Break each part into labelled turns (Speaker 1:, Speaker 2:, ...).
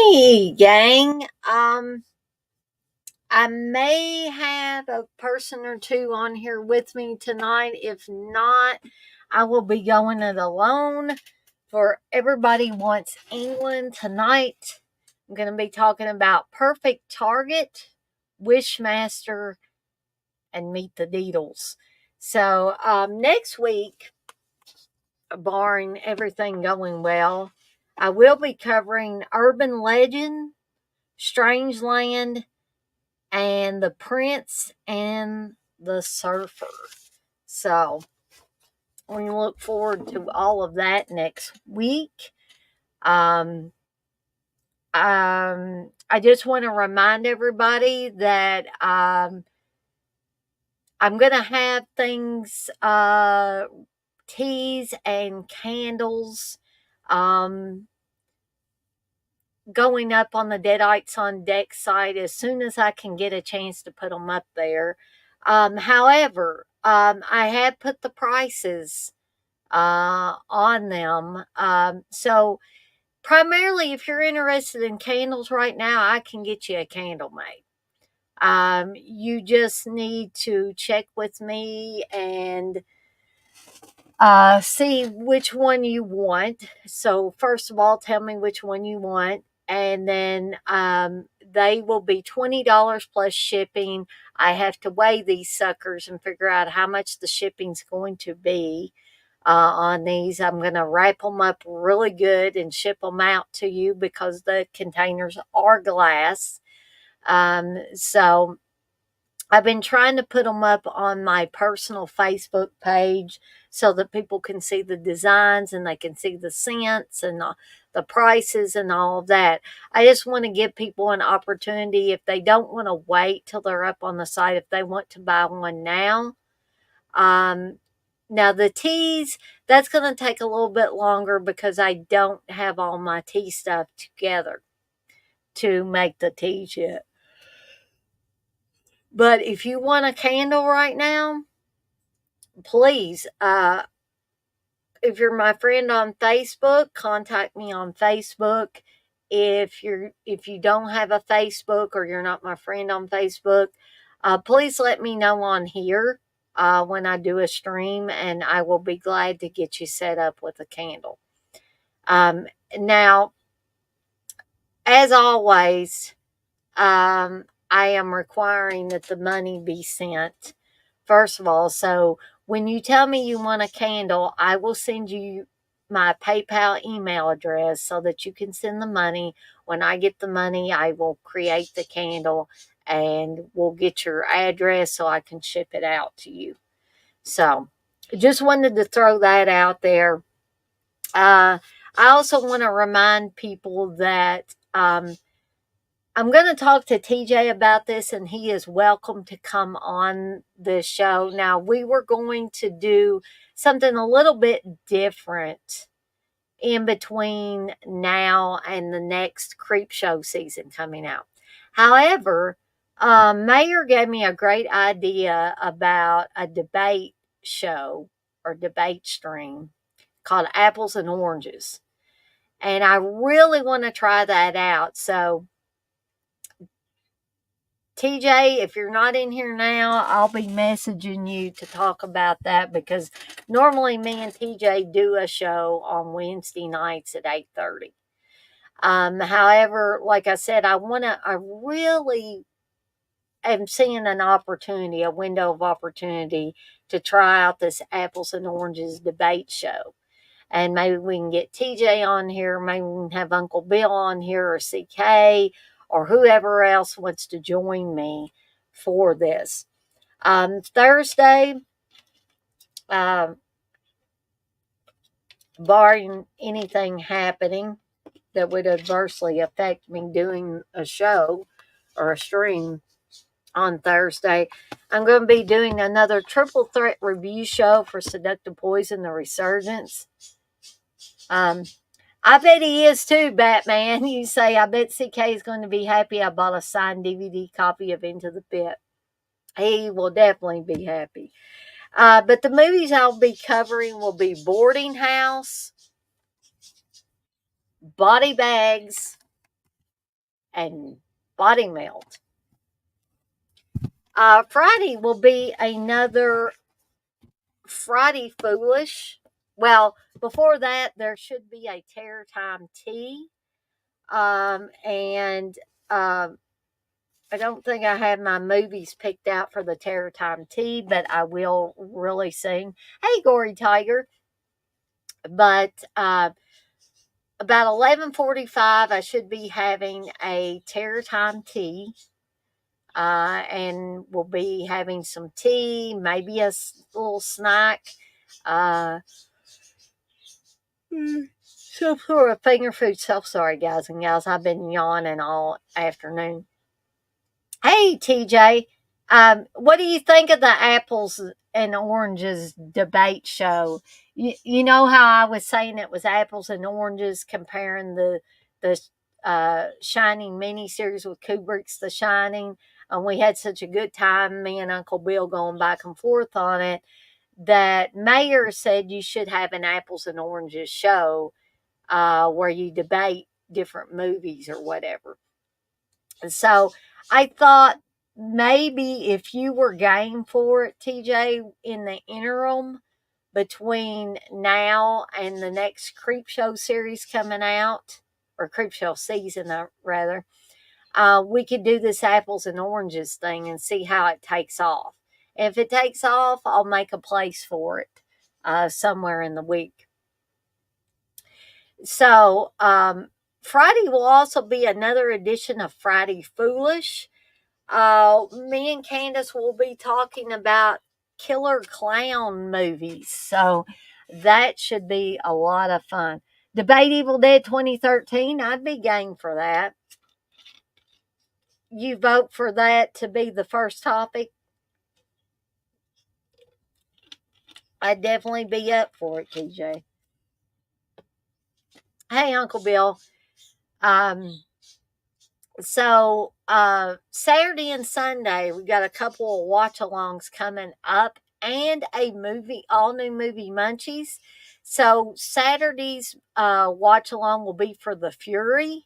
Speaker 1: Hey, gang. I may have a person or two on here with me tonight. If not, I will be going it alone for Everybody Wants England tonight. I'm going to be talking about Perfect Target, Wishmaster, and Meet the Deedles. So, next week, barring everything going well, I will be covering Urban Legend, Strangeland, and The Prince and the Surfer. So we look forward to all of that next week. Um, I just want to remind everybody that I'm going to have things, teas and candles, um, going up on the Deadites on Deck site as soon as I can get a chance to put them up there. However, I have put the prices on them. So primarily, if you're interested in candles right now, I can get you a candle made. You just need to check with me and see which one you want. So, first of all, tell me which one you want. And then they will be $20 plus shipping. I have to weigh these suckers and figure out how much the shipping's going to be on these. I'm going to wrap them up really good and ship them out to you because the containers are glass. So I've been trying to put them up on my personal Facebook page so that people can see the designs and they can see the scents and the prices and all of that. I just want to give people an opportunity if they don't want to wait till they're up on the site, if they want to buy one now. Now the teas, that's going to take a little bit longer because I don't have all my tea stuff together to make the teas yet. But if you want a candle right now, please, if you're my friend on Facebook, contact me on Facebook. If you don't have a Facebook or you're not my friend on Facebook, please let me know on here when I do a stream, and I will be glad to get you set up with a candle. Now, as always, I am requiring that the money be sent, first of all. So when you tell me you want a candle, I will send you my PayPal email address so that you can send the money. When I get the money, I will create the candle and we'll get your address so I can ship it out to you. So just wanted to throw that out there. I also want to remind people that I'm going to talk to TJ about this, and he is welcome to come on the show. Now, we were going to do something a little bit different in between now and the next Creep Show season coming out. However, Mayor gave me a great idea about a debate show or debate stream called Apples and Oranges. And I really want to try that out. So, TJ, if you're not in here now, I'll be messaging you to talk about that because normally me and TJ do a show on Wednesday nights at 8:30. However, like I said, I really am seeing an opportunity, a window of opportunity to try out this Apples and Oranges debate show. And maybe we can get TJ on here. Maybe we can have Uncle Bill on here or CK or whoever else wants to join me for this. Thursday, uh, barring anything happening that would adversely affect me doing a show or a stream on Thursday, I'm going to be doing another triple threat review show for Seductive Poison, The Resurgence. I bet he is too, Batman. You say, I bet CK is going to be happy I bought a signed DVD copy of Into the Pit. He will definitely be happy. But the movies I'll be covering will be Boarding House, Body Bags, and body melt. Friday will be another Friday Foolish. Well, before that, there should be a Terror Time tea. And I don't think I have my movies picked out for the Terror Time tea, but I will really soon. Hey, Gory Tiger. But about 11:45, I should be having a Terror Time tea. And we'll be having some tea, maybe a little snack, uh, some sort of finger food. So sorry, guys and gals. I've been yawning all afternoon. Hey, TJ, what do you think of the apples and oranges debate show? You know how I was saying it was apples and oranges comparing the Shining miniseries with Kubrick's The Shining, and we had such a good time, me and Uncle Bill going back and forth on it, that Mayor said you should have an apples and oranges show where you debate different movies or whatever. And so I thought maybe if you were game for it, TJ, in the interim between now and the next Creep Show series coming out, or Creep Show season, rather, we could do this apples and oranges thing and see how it takes off. If it takes off, I'll make a place for it somewhere in the week. So, Friday will also be another edition of Friday Foolish. Me and Candace will be talking about killer clown movies. So that should be a lot of fun. Debate Evil Dead 2013. I'd be game for that. You vote for that to be the first topic? I'd definitely be up for it, TJ. Hey, Uncle Bill. So Saturday and Sunday, we got a couple of watch-alongs coming up and a movie, all new movie munchies. So Saturday's watch-along will be for The Fury.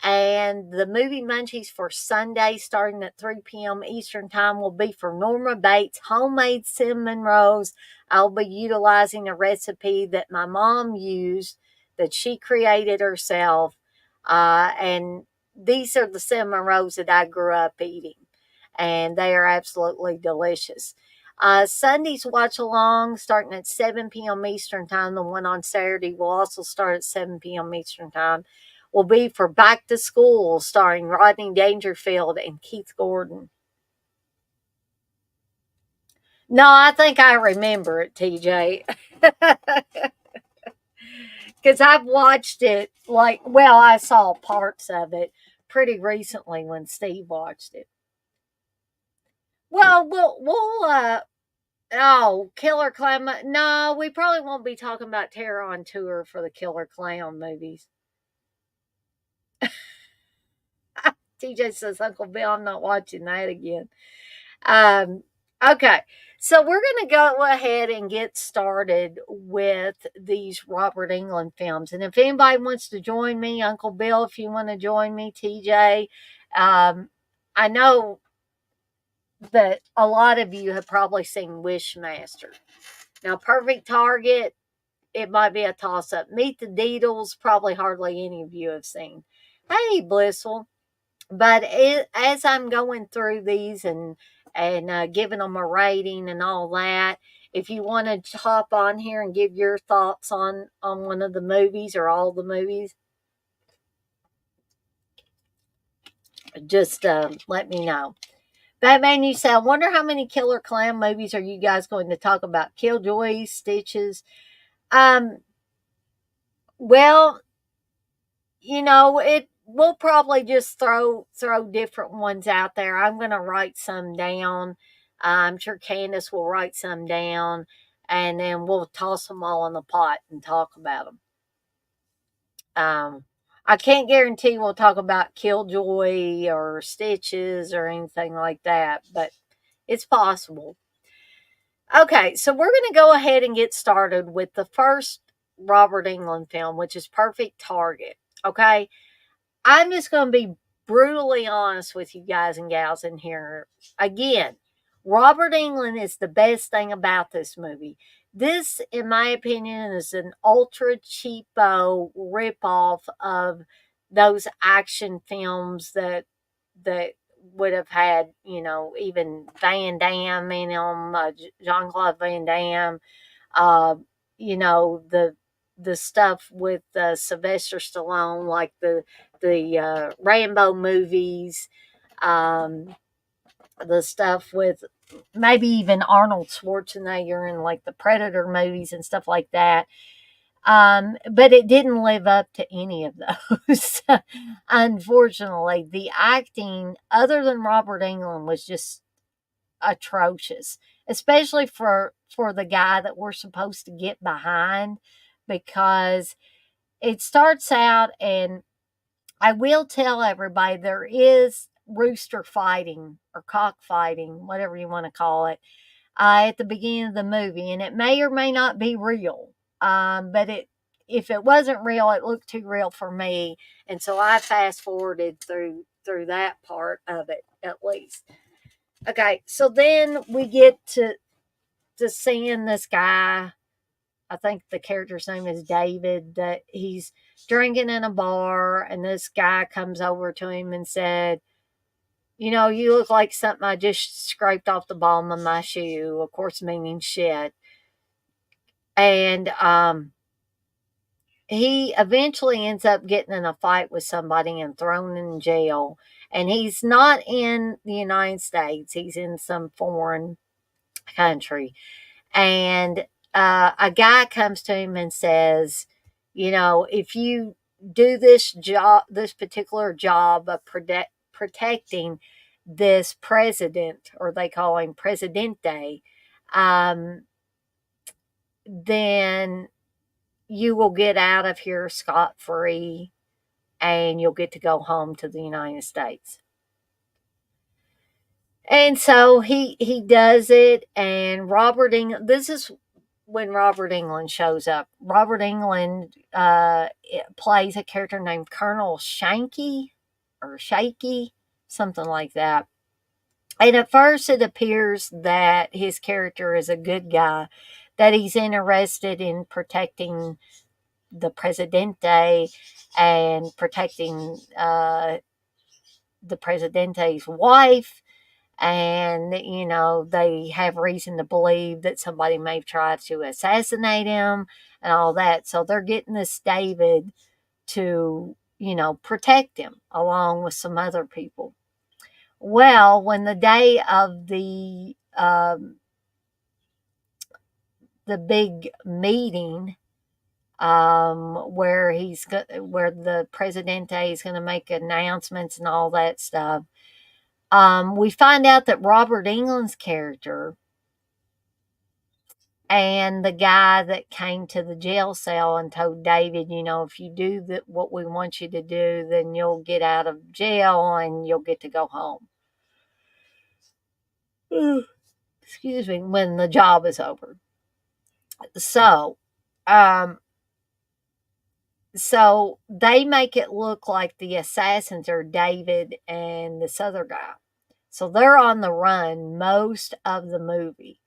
Speaker 1: And the movie munchies for Sunday, starting at 3 p.m. Eastern Time, will be for Norma Bates' homemade cinnamon rolls. I'll be utilizing a recipe that my mom used, that she created herself. And these are the cinnamon rolls that I grew up eating, and they are absolutely delicious. Sunday's watch along starting at 7 p.m. Eastern Time. The one on Saturday will also start at 7 p.m. Eastern Time. Will be for Back to School, starring Rodney Dangerfield and Keith Gordon. No, I think I remember it, TJ. Because I've watched it, I saw parts of it pretty recently when Steve watched it. Well, Killer Clown. No, we probably won't be talking about Terror on Tour for the Killer Clown movies. TJ says, Uncle Bill, I'm not watching that again. Okay, so we're going to go ahead and get started with these Robert Englund films. And if anybody wants to join me, Uncle Bill, if you want to join me, TJ, I know that a lot of you have probably seen Wishmaster. Now, Perfect Target, it might be a toss-up. Meet the Deedles, probably hardly any of you have seen. Hey, Blissful. But as I'm going through these and giving them a rating and all that, if you want to hop on here and give your thoughts on one of the movies or all the movies, just let me know. Batman, you say, I wonder how many Killer Clown movies are you guys going to talk about? Killjoy, Stitches. Well, we'll probably just throw different ones out there. I'm going to write some down. I'm sure Candace will write some down, and then we'll toss them all in the pot and talk about them. I can't guarantee we'll talk about Killjoy or Stitches or anything like that, but it's possible. Okay, so we're going to go ahead and get started with the first Robert Englund film, which is Perfect Target. Okay, I'm just going to be brutally honest with you guys and gals in here. Again, Robert Englund is the best thing about this movie. This, in my opinion, is an ultra cheapo ripoff of those action films that would have had, even Van Damme in them, Jean Claude Van Damme, uh, the stuff with Sylvester Stallone, like the Rambo movies, um, the stuff with maybe even Arnold Schwarzenegger and like the Predator movies and stuff like that. But it didn't live up to any of those. Unfortunately, the acting, other than Robert Englund, was just atrocious, especially for the guy that we're supposed to get behind, because it starts out, and I will tell everybody there is rooster fighting or cockfighting, whatever you want to call it, at the beginning of the movie, and it may or may not be real. But if it wasn't real, it looked too real for me, and so I fast forwarded through that part of it at least. Okay, so then we get to seeing this guy. I think the character's name is David, that he's drinking in a bar, and this guy comes over to him and said, you look like something I just scraped off the bottom of my shoe, of course, meaning shit. And he eventually ends up getting in a fight with somebody and thrown in jail. And he's not in the United States, he's in some foreign country. And a guy comes to him and says, if you do this particular job of protecting this president, or they call him Presidente, um, then you will get out of here scot free and you'll get to go home to the United States. And so he does it, and this is when Robert Englund shows up. Robert Englund plays a character named Colonel Shanky or Shaky, something like that. And at first, it appears that his character is a good guy, that he's interested in protecting the Presidente and protecting the Presidente's wife. And, they have reason to believe that somebody may try to assassinate him and all that. So they're getting this David to, protect him along with some other people. Well, when the day of the big meeting, where the Presidente is going to make announcements and all that stuff, we find out that Robert Englund's character and the guy that came to the jail cell and told David, if you do what we want you to do, then you'll get out of jail and you'll get to go home. Excuse me, when the job is over. So, so they make it look like the assassins are David and this other guy. So they're on the run most of the movie.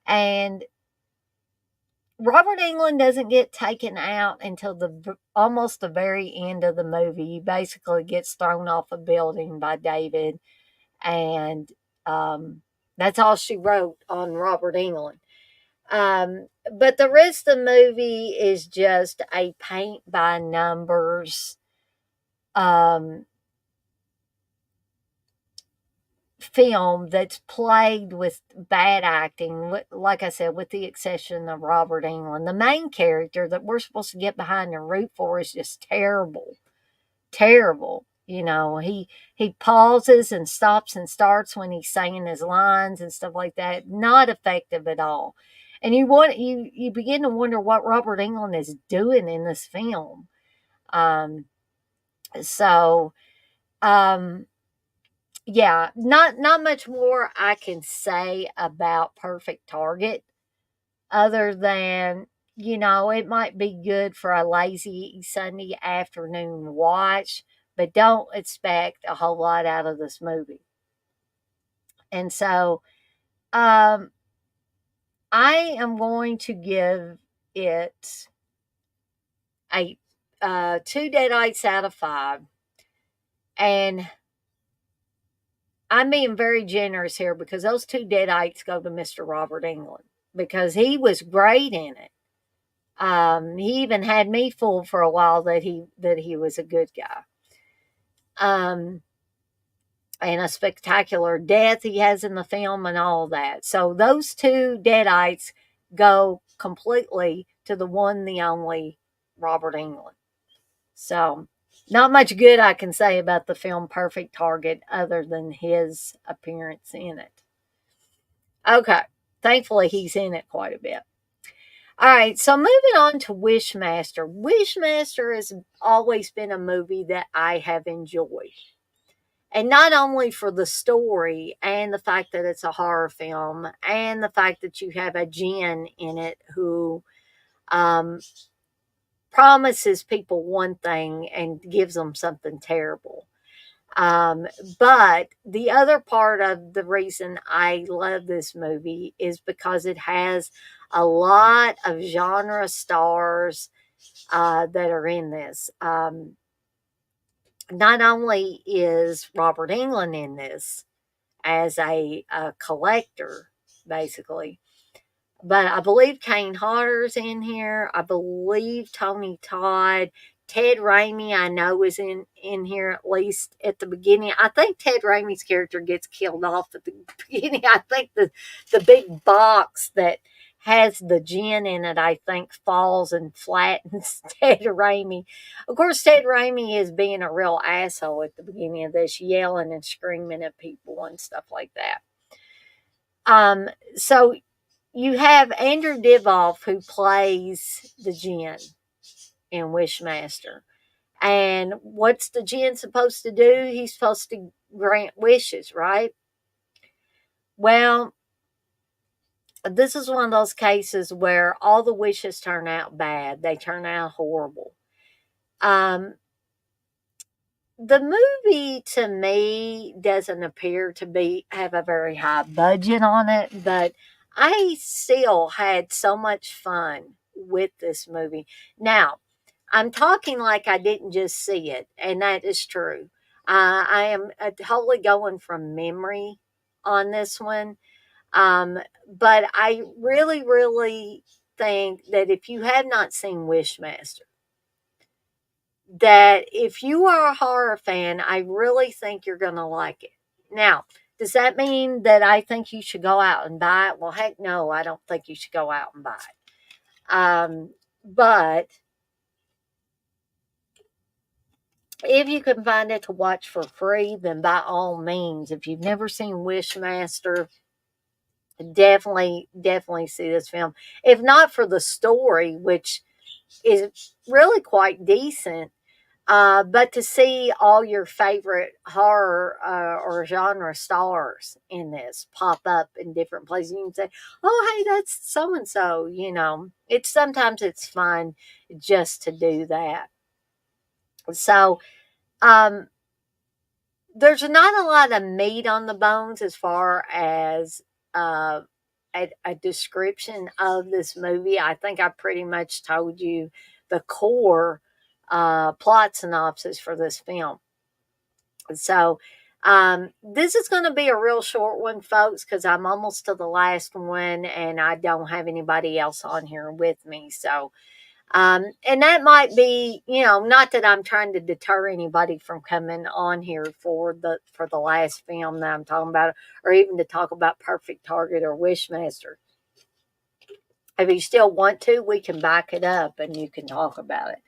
Speaker 1: And Robert Englund doesn't get taken out until almost the very end of the movie. He basically gets thrown off a building by David, and that's all she wrote on Robert Englund. But the rest of the movie is just a paint by numbers film that's plagued with bad acting, like I said, with the exception of Robert Englund. The main character that we're supposed to get behind and root for is just terrible. Terrible. He pauses and stops and starts when he's saying his lines and stuff like that. Not effective at all. And you begin to wonder what Robert Englund is doing in this film. So yeah, not much more I can say about Perfect Target, other than, it might be good for a lazy Sunday afternoon watch, but don't expect a whole lot out of this movie. And so, um, I am going to give it a 2 deadites out of 5. And I'm being very generous here because those 2 deadites go to Mr. Robert Englund because he was great in it. He even had me fooled for a while that he was a good guy. Um, and a spectacular death he has in the film and all that. So those 2 deadites go completely to the one, the only Robert Englund. So not much good I can say about the film Perfect Target other than his appearance in it. Okay. Thankfully, he's in it quite a bit. All right. So moving on to Wishmaster. Wishmaster has always been a movie that I have enjoyed. And not only for the story and the fact that it's a horror film and the fact that you have a djinn in it who um, promises people one thing and gives them something terrible. Um, but the other part of the reason I love this movie is because it has a lot of genre stars that are in this. Not only is Robert Englund in this as a collector, basically, but I believe Kane Hodder's in here. I believe Tony Todd. Ted Raimi, I know, is in here at least at the beginning. I think Ted Raimi's character gets killed off at the beginning. I think the big box that has the djinn in it, I think, falls and flattens Ted Raimi. Of course, Ted Raimi is being a real asshole at the beginning of this, yelling and screaming at people and stuff like that. So you have Andrew Divoff who plays the djinn in Wishmaster. And what's the djinn supposed to do? He's supposed to grant wishes, right? Well, this is one of those cases where all the wishes turn out bad. They turn out horrible. Um, the movie to me doesn't appear to be have a very high budget on it, but I still had so much fun with this movie. Now, I'm talking like I didn't just see it, and that is true. I am totally going from memory on this one. But I really, really think that if you have not seen Wishmaster, that if you are a horror fan, I really think you're going to like it. Now, does that mean that I think you should go out and buy it? Well, heck no, I don't think you should go out and buy it. But if you can find it to watch for free, then by all means, if you've never seen Wishmaster, definitely see this film. If not for the story, which is really quite decent, but to see all your favorite horror or genre stars in this pop up in different places, you can say, "Oh, hey, that's so and so." You know, it's fun just to do that. So, um, there's not a lot of meat on the bones as far as uh, a description of this movie. I think I pretty much told you the core plot synopsis for this film. So, this is going to be a real short one, folks, because I'm almost to the last one and I don't have anybody else on here with me. So, and that might be, not that I'm trying to deter anybody from coming on here for the last film that I'm talking about, or even to talk about Perfect Target or Wishmaster. If you still want to, we can back it up and you can talk about it.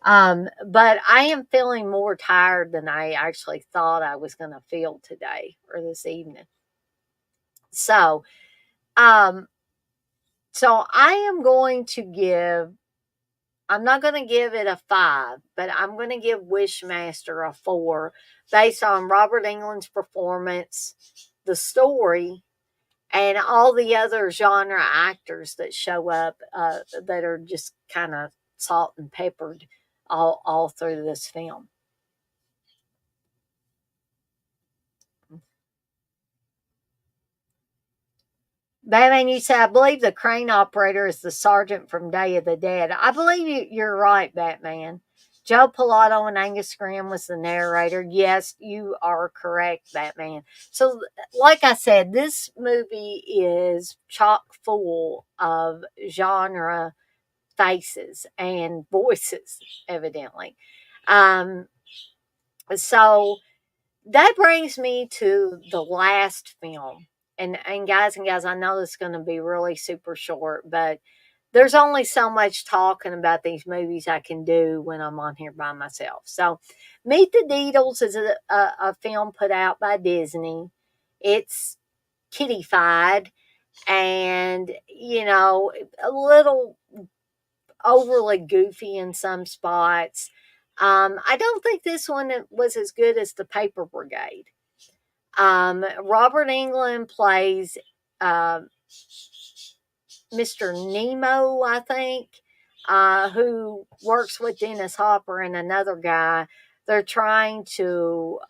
Speaker 1: But I am feeling more tired than I actually thought I was going to feel today or this evening. So, um, so I am going to give I'm not going to give it a 5, but I'm going to give Wishmaster a 4 based on Robert Englund's performance, the story, and all the other genre actors that show up that are just kind of salt and peppered all through this film. Batman, you said, I believe the crane operator is the sergeant from Day of the Dead. I believe you're right, Batman. Joe Pilato and Angus Scrimm was the narrator. Yes, you are correct, Batman. So, like I said, this movie is chock full of genre faces and voices, evidently. Um, so that brings me to the last film. And guys, I know this is going to be really super short, but there's only so much talking about these movies I can do when I'm on here by myself. So, Meet the Deedles is a film put out by Disney. It's kiddified and, a little overly goofy in some spots. I don't think this one was as good as The Paper Brigade. Robert Englund plays uh, Mr. Nemo, I think, who works with Dennis Hopper and another guy. They're trying to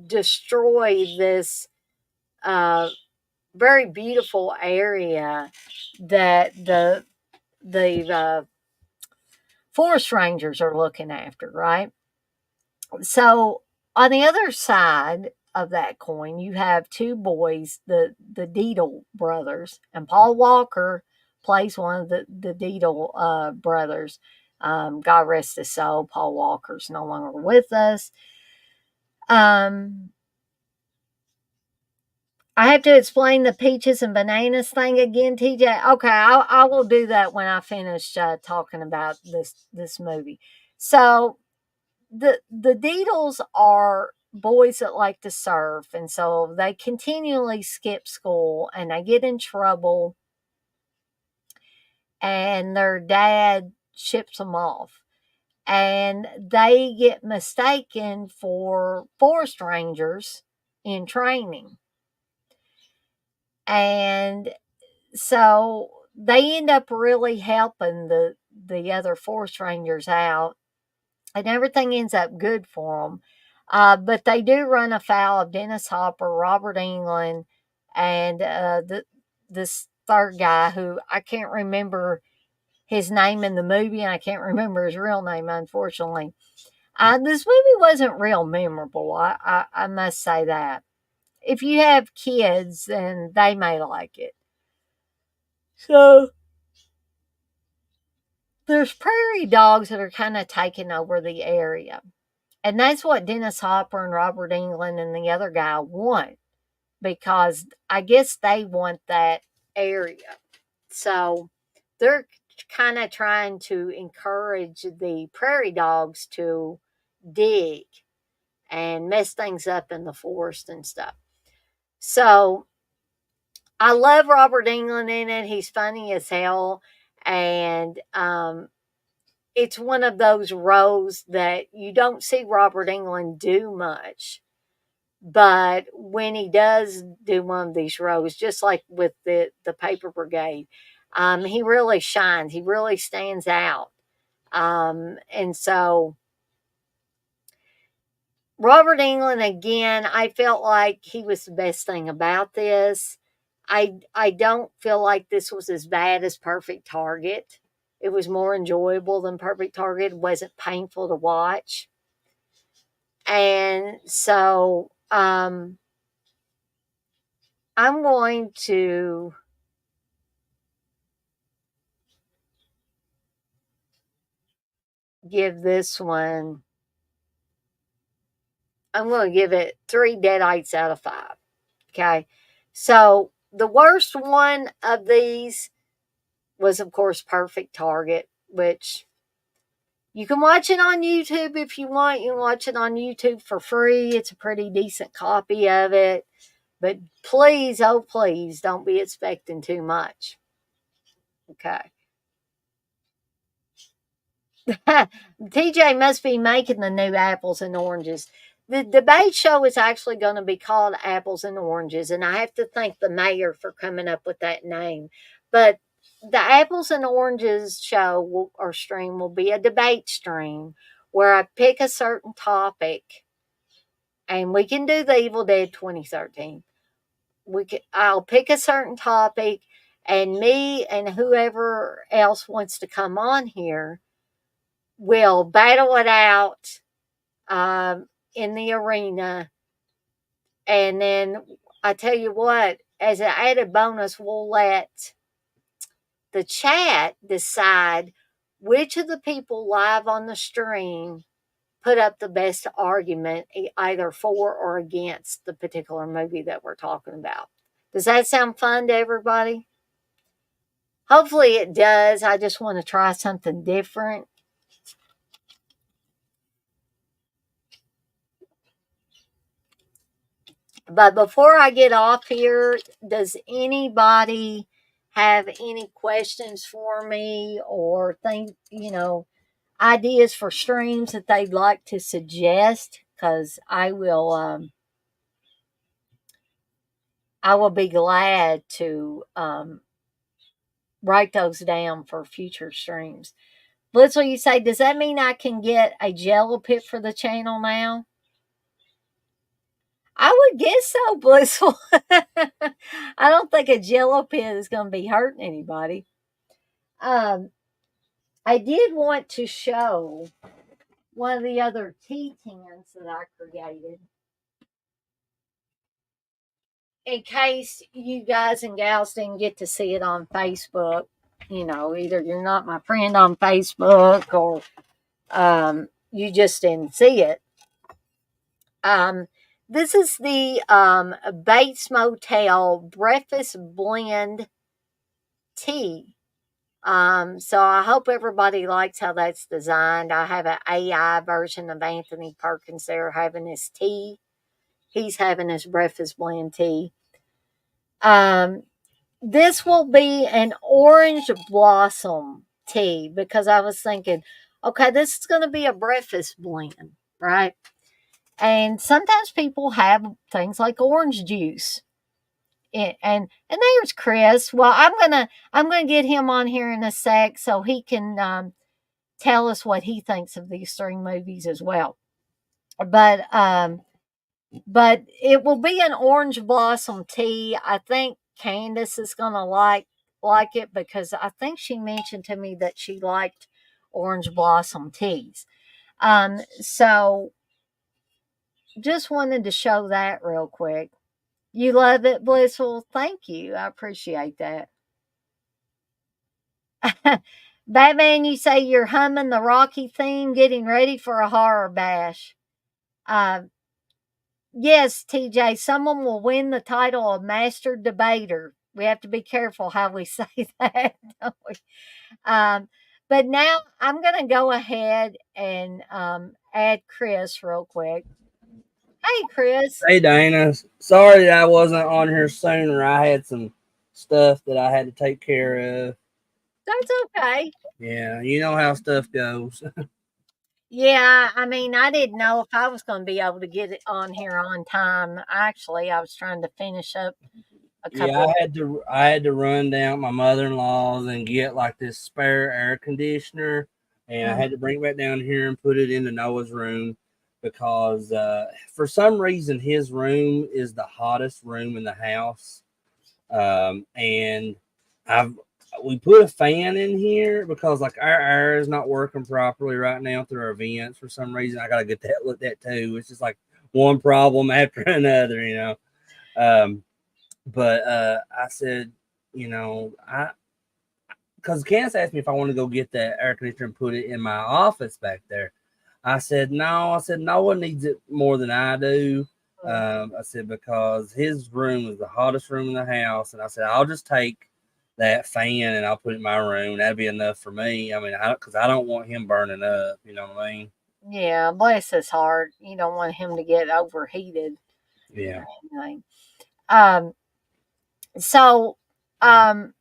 Speaker 1: destroy this uh, very beautiful area that the forest rangers are looking after, right? So on the other side of that coin, you have two boys, the Deedle brothers, and Paul Walker plays one of the Deedle brothers. God rest his soul. Paul Walker's no longer with us. Um, I have to explain the peaches and bananas thing again, TJ. Okay, I will do that when I finish talking about this movie. So the Deedles are boys that like to surf, and so they continually skip school and they get in trouble, and their dad ships them off, and they get mistaken for forest rangers in training, and so they end up really helping the other forest rangers out, and everything ends up good for them. But they do run afoul of Dennis Hopper, Robert England, and this third guy who I can't remember his name in the movie, and I can't remember his real name, unfortunately. This movie wasn't real memorable. I must say that. If you have kids, then they may like it. So there's prairie dogs that are kind of taking over the area. And that's what Dennis Hopper and Robert England and the other guy want, because I guess they want that area. So they're kind of trying to encourage the prairie dogs to dig and mess things up in the forest and stuff. So I love Robert England in it. He's funny as hell. And it's one of those roles that you don't see Robert England do much. But when he does do one of these roles, just like with the Paper Brigade, he really shines. He really stands out. And so Robert England again, I felt like he was the best thing about this. I don't feel like this was as bad as Perfect Target. It was more enjoyable than Perfect Target. It wasn't painful to watch. And so I'm going to give this one, I'm going to give it 3 deadites out of 5. Okay. So the worst one of these was, of course, Perfect Target, which you can watch it on YouTube if you want. You can watch it on YouTube for free. It's a pretty decent copy of it. But please, oh, please, don't be expecting too much. Okay. TJ must be making the new apples and oranges. The debate show is actually going to be called Apples and Oranges, and I have to thank the mayor for coming up with that name. But the Apples and Oranges show or stream will be a debate stream where I pick a certain topic, and we can do the Evil Dead 2013. I'll pick a certain topic, and me and whoever else wants to come on here will battle it out in the arena. And then I tell you what, as an added bonus, we'll let the chat decide which of the people live on the stream put up the best argument, either for or against the particular movie that we're talking about. Does that sound fun to everybody? Hopefully it does. I just want to try something different. But before I get off here, does anybody have any questions for me or ideas for streams that they'd like to suggest? Because I will be glad to write those down for future streams. Blitzel, you say, does that mean I can get a jello pit for the channel now? I would guess so, Blissful. I don't think a jello pit is going to be hurting anybody. I did want to show one of the other tea tins that I created, in case you guys and gals didn't get to see it on Facebook. Either you're not my friend on Facebook or you just didn't see it. This is the Bates Motel Breakfast Blend Tea. So I hope everybody likes how that's designed. I have an AI version of Anthony Perkins there having his tea. He's having his breakfast blend tea. This will be an orange blossom tea because I was thinking, okay, this is going to be a breakfast blend, right? And sometimes people have things like orange juice. And there's Chris. Well, I'm gonna get him on here in a sec so he can tell us what he thinks of these three movies as well. But it will be an orange blossom tea. I think Candace is gonna like it because I think she mentioned to me that she liked orange blossom teas. So just wanted to show that real quick. You love it, Blissful? Thank you. I appreciate that. Batman, you say you're humming the Rocky theme, getting ready for a horror bash. Yes, TJ, someone will win the title of Master Debater. We have to be careful how we say that, don't we? But now I'm going to go ahead and add Chris real quick. Hey, Chris.
Speaker 2: Hey, Dana. Sorry that I wasn't on here sooner. I had some stuff that I had to take care of.
Speaker 1: That's okay.
Speaker 2: Yeah, you know how stuff goes.
Speaker 1: Yeah, I mean, I didn't know if I was going to be able to get it on here on time. Actually, I was trying to finish up a couple.
Speaker 2: Yeah, I had to run down my mother-in-law's and get like this spare air conditioner, and I had to bring it back down here and put it into Noah's room because for some reason his room is the hottest room in the house, and we put a fan in here because like our air is not working properly right now through our vents for some reason. I gotta get that looked at too. It's just like one problem after another, But I said, because Candace asked me if I want to go get that air conditioner and put it in my office back there. I said, no. I said, no one needs it more than I do. I said, because his room is the hottest room in the house. And I said, I'll just take that fan and I'll put it in my room. That'd be enough for me. I mean, because I don't want him burning up. You know what I mean?
Speaker 1: Yeah, bless his heart. You don't want him to get overheated.
Speaker 2: Yeah.
Speaker 1: So, I've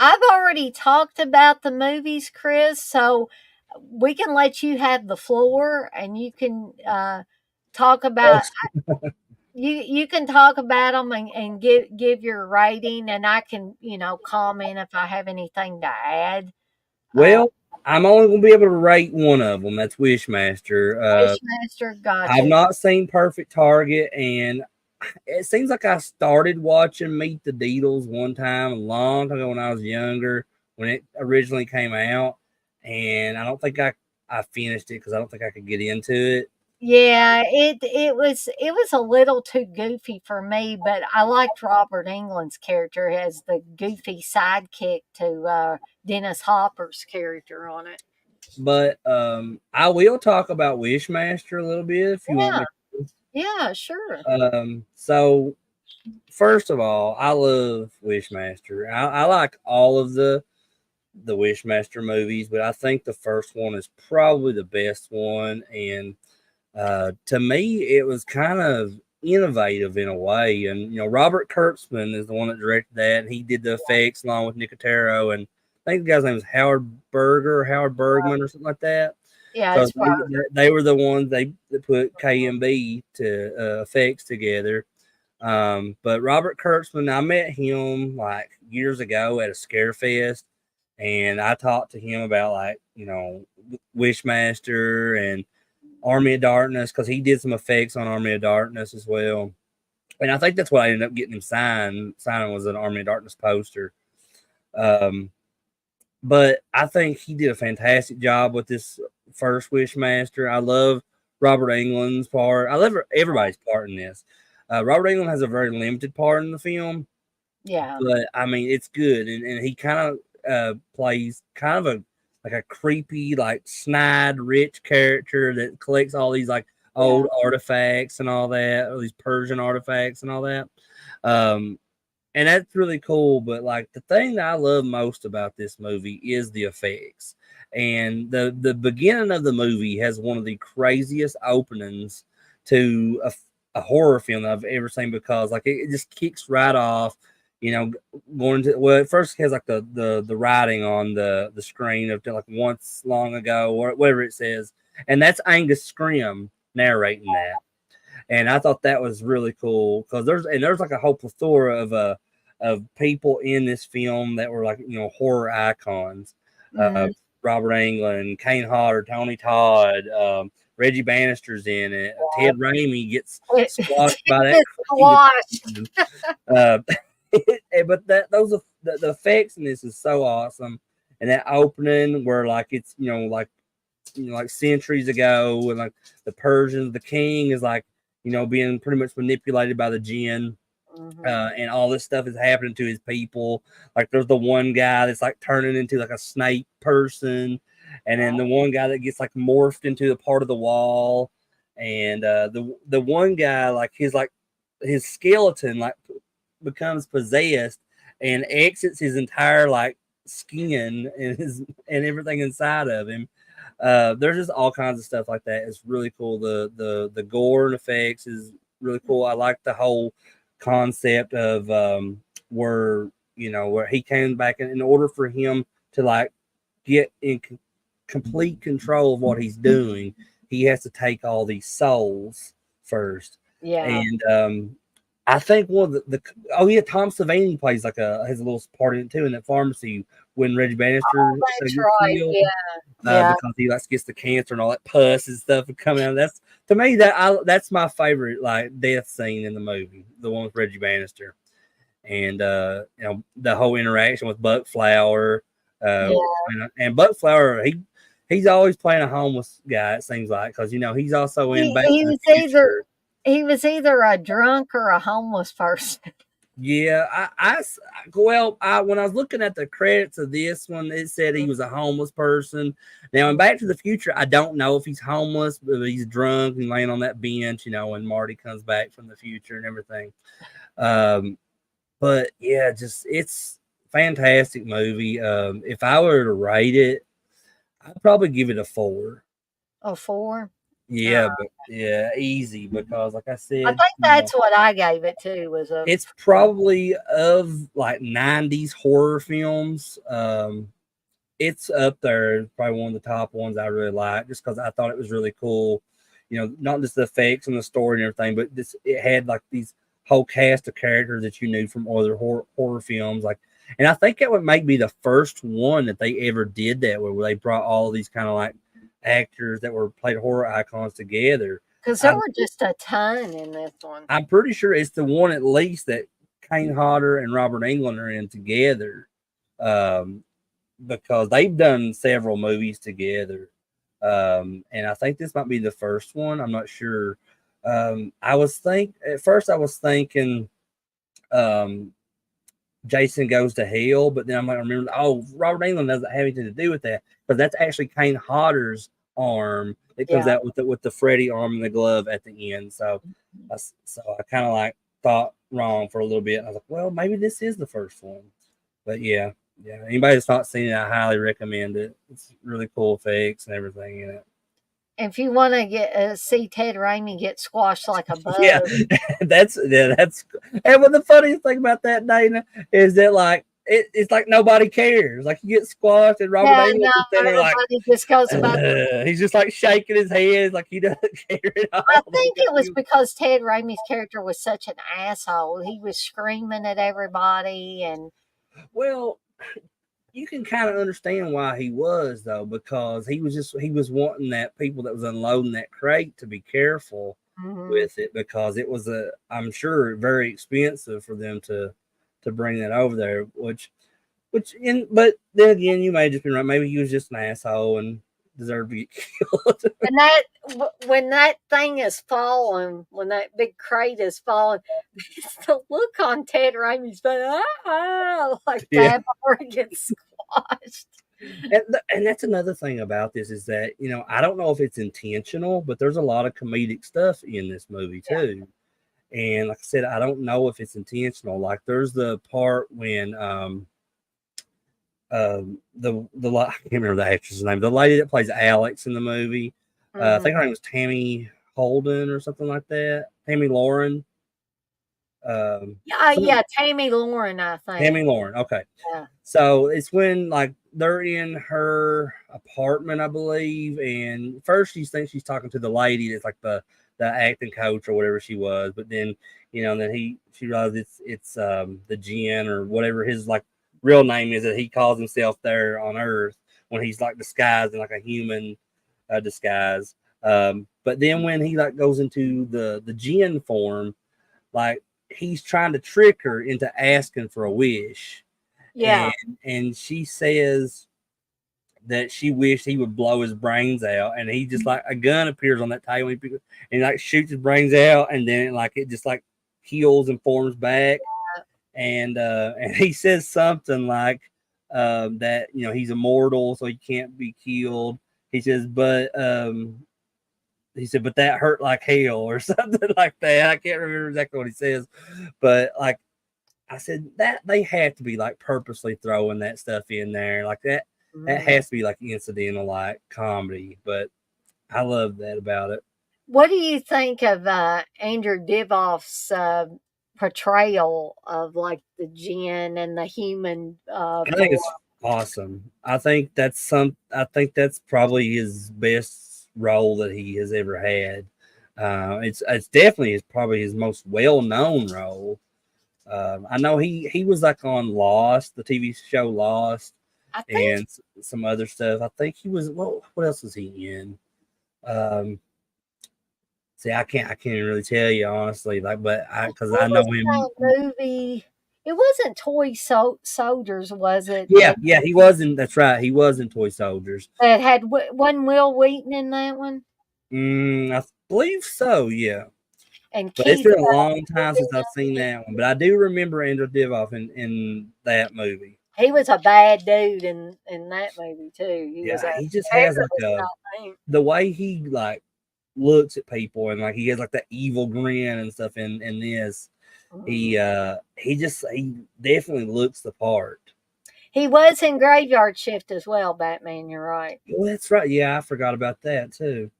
Speaker 1: already talked about the movies, Chris, so we can let you have the floor and you can talk about you can talk about them and give your rating, and I can comment if I have anything to add.
Speaker 2: Well, I'm only going to be able to rate one of them. That's Wishmaster.
Speaker 1: Wishmaster, gotcha.
Speaker 2: I've not seen Perfect Target, and it seems like I started watching Meet the Deedles one time a long time ago when I was younger, when it originally came out, and I don't think I finished it because I don't think I could get into it.
Speaker 1: Yeah, it was a little too goofy for me, but I liked Robert Englund's character as the goofy sidekick to Dennis Hopper's character on it.
Speaker 2: But I will talk about Wishmaster a little bit if you want
Speaker 1: Yeah,
Speaker 2: me
Speaker 1: yeah, sure.
Speaker 2: to. So first of all, I love Wishmaster. I like all of the Wishmaster movies, but I think the first one is probably the best one. And to me, it was kind of innovative in a way. And Robert Kurtzman is the one that directed that, and he did the effects along with Nicotero. And I think the guy's name was Howard Bergman, or something like that.
Speaker 1: Yeah,
Speaker 2: So
Speaker 1: it's
Speaker 2: they were the ones that put KMB to effects together. But Robert Kurtzman, I met him like years ago at a Scare Fest, and I talked to him about like Wishmaster and Army of Darkness because he did some effects on Army of Darkness as well. And I think that's what I ended up getting him signing was an Army of Darkness poster. Um, but I think he did a fantastic job with this first Wishmaster. I love Robert Englund's part. I love everybody's part in this. Robert Englund has a very limited part in the film,
Speaker 1: yeah,
Speaker 2: but I mean it's good, and he kind of plays kind of a like a creepy, like snide, rich character that collects all these like
Speaker 1: yeah.
Speaker 2: old artifacts and all that, all these Persian artifacts and all that. Um, and that's really cool. But like the thing that I love most about this movie is the effects. And the beginning of the movie has one of the craziest openings to a horror film that I've ever seen because like it just kicks right off. Going to well, at first it has like the writing on the screen of like once long ago or whatever it says, and that's Angus Scrim narrating that. And I thought that was really cool because there's like a whole plethora of people in this film that were like horror icons. Uh,
Speaker 1: Mhm.
Speaker 2: Robert Englund, Kane Hodder, Tony Todd, Reggie Bannister's in it. Ted Raimi gets squashed by that
Speaker 1: It's
Speaker 2: crazy.
Speaker 1: squashed.
Speaker 2: Uh, but those the effects in this is so awesome, and that opening where like it's like centuries ago, and like the Persians, the king is like being pretty much manipulated by the jinn,
Speaker 1: Mhm.
Speaker 2: and all this stuff is happening to his people. Like there's the one guy that's like turning into like a snake person, and then the one guy that gets like morphed into the part of the wall, and the one guy like his skeleton like becomes possessed and exits his entire like skin and everything inside of him. There's just all kinds of stuff like that. It's really cool. The gore and effects is really cool. I like the whole concept of where he came back in order for him to like get in complete control of what he's doing, he has to take all these souls first.
Speaker 1: Yeah.
Speaker 2: And I think one of the oh yeah, Tom Savini plays like has a little part in it too in that pharmacy when Reggie Bannister
Speaker 1: That's
Speaker 2: gets
Speaker 1: right.
Speaker 2: killed
Speaker 1: Yeah. Yeah.
Speaker 2: because he like gets the cancer and all that pus and stuff coming out. That's to me that's my favorite like death scene in the movie, the one with Reggie Bannister, and the whole interaction with Buck Flower, uh,
Speaker 1: Yeah.
Speaker 2: and Buck Flower he's always playing a homeless guy. It seems like because he's also in
Speaker 1: He
Speaker 2: Back
Speaker 1: he
Speaker 2: to the
Speaker 1: was either
Speaker 2: Future.
Speaker 1: he was either a drunk or a homeless person.
Speaker 2: Yeah, when I was looking at the credits of this one, it said he was a homeless person. Now in Back to the Future, I don't know if he's homeless, but he's drunk and laying on that bench, when Marty comes back from the future and everything. Um, but yeah, just it's fantastic movie. If I were to rate it, I'd probably give it a 4.
Speaker 1: A 4?
Speaker 2: Yeah, but yeah, easy because like I
Speaker 1: I
Speaker 2: said,
Speaker 1: think that's what I gave it to was a
Speaker 2: it's probably of like 90s horror films. It's up there, probably one of the top ones I really like, just because I thought it was really cool. Not just the effects and the story and everything, but it had like these whole cast of characters that you knew from other horror films. Like, and I think that would make be the first one that they ever did that where they brought all these kind of like actors that were played horror icons together.
Speaker 1: Because there were just a ton in this one.
Speaker 2: I'm pretty sure it's the one at least that Kane Hodder and Robert Englund are in together, um, because they've done several movies together, and I think this might be the first one. I'm not sure. At first I was thinking um, Jason Goes to Hell, but then I'm like, remember, oh, Robert Englund doesn't have anything to do with that, but that's actually Kane Hodder's arm. It comes
Speaker 1: Yeah.
Speaker 2: out with the Freddy arm and the glove at the end. So I kind of like thought wrong for a little bit. I was like, well, maybe this is the first one. But yeah, yeah. Anybody that's not seen it, I highly recommend it. It's really cool effects and everything in it.
Speaker 1: If you want to get see Ted Raimi get squashed like a
Speaker 2: Yeah,
Speaker 1: bug.
Speaker 2: that's. And what the funniest thing about that, Dana, is that like it's like nobody cares. Like you get squashed, and Robert
Speaker 1: Yeah,
Speaker 2: Englund
Speaker 1: no,
Speaker 2: is there like
Speaker 1: everybody just goes about.
Speaker 2: he's just like shaking his head, like he doesn't care at
Speaker 1: I
Speaker 2: all.
Speaker 1: think
Speaker 2: Because
Speaker 1: it was because Ted Raimi's character was such an asshole. He was screaming at everybody, and
Speaker 2: well, you can kind of understand why he was though, because he was wanting that people that was unloading that crate to be careful
Speaker 1: mhm.
Speaker 2: with it, because it was I'm sure very expensive for them to bring that over there, but then again, you may just be right. Maybe he was just an asshole and deserved to get killed.
Speaker 1: And that when that thing is falling, when that big crate is falling, the look on Ted Raimi's face, like
Speaker 2: Yeah,
Speaker 1: that before it gets squashed.
Speaker 2: and that's another thing about this is that I don't know if it's intentional, but there's a lot of comedic stuff in this movie
Speaker 1: Yeah.
Speaker 2: too. And like I said, I don't know if it's intentional. Like there's the part when I can't remember the actress's name, the lady that plays Alex in the movie. I
Speaker 1: Mhm.
Speaker 2: think her name was Tammy Holden or something like that. Tammy Lauren.
Speaker 1: Yeah,
Speaker 2: Some
Speaker 1: yeah, Tammy Lauren, I think.
Speaker 2: Tammy Lauren. Okay.
Speaker 1: Yeah.
Speaker 2: So it's when like they're in her apartment, I believe, and first she thinks she's talking to the lady that's like the acting coach or whatever she was, but then then she realizes it's the Jin or whatever his like real name is that he calls himself there on Earth when he's like disguised in like a human disguise. But then when he like goes into the Jin form, like he's trying to trick her into asking for a wish,
Speaker 1: Yeah.
Speaker 2: and she says that she wished he would blow his brains out, and he just like a gun appears on that table, and like shoots his brains out, and then like it just like heals and forms back, and he says something like that he's immortal, so he can't be killed. He says, but that hurt like hell or something like that. I can't remember exactly what he says, but like I said, that they have to be like purposely throwing that stuff in there. Like that
Speaker 1: Mhm.
Speaker 2: has to be like incidental, like comedy. But I love that about it.
Speaker 1: What do you think of Andrew Divoff's portrayal of like the jinn and the human
Speaker 2: I think
Speaker 1: form?
Speaker 2: it's awesome. I think that's probably his best role that he has ever had. It's definitely probably his most well known role. I know he was like on Lost, the TV show Lost,
Speaker 1: I think
Speaker 2: and some other stuff. I think he was. Well, what else was he in? Um, See, I can't really tell you honestly, like, but because I
Speaker 1: what
Speaker 2: know
Speaker 1: was
Speaker 2: him.
Speaker 1: that movie? It wasn't Toy Soldiers, was it?
Speaker 2: Yeah, yeah, he was in. That's right, he was in Toy Soldiers.
Speaker 1: That had one Will Wheaton in that one,
Speaker 2: I believe so. Yeah,
Speaker 1: and
Speaker 2: but it's
Speaker 1: Keith
Speaker 2: been a long
Speaker 1: was
Speaker 2: time
Speaker 1: in
Speaker 2: since I've seen
Speaker 1: it.
Speaker 2: that one. But I do remember Andrew Divoff in that movie.
Speaker 1: He was a bad dude in that movie too. He was
Speaker 2: Yeah,
Speaker 1: a
Speaker 2: he just has like
Speaker 1: terrorist,
Speaker 2: a
Speaker 1: I think.
Speaker 2: the way he like looks at people, and like he has like that evil grin and stuff in this.
Speaker 1: Mhm.
Speaker 2: He definitely looks the part.
Speaker 1: He was in Graveyard Shift as well, Batman, you're right.
Speaker 2: Well, that's right. Yeah, I forgot about that too.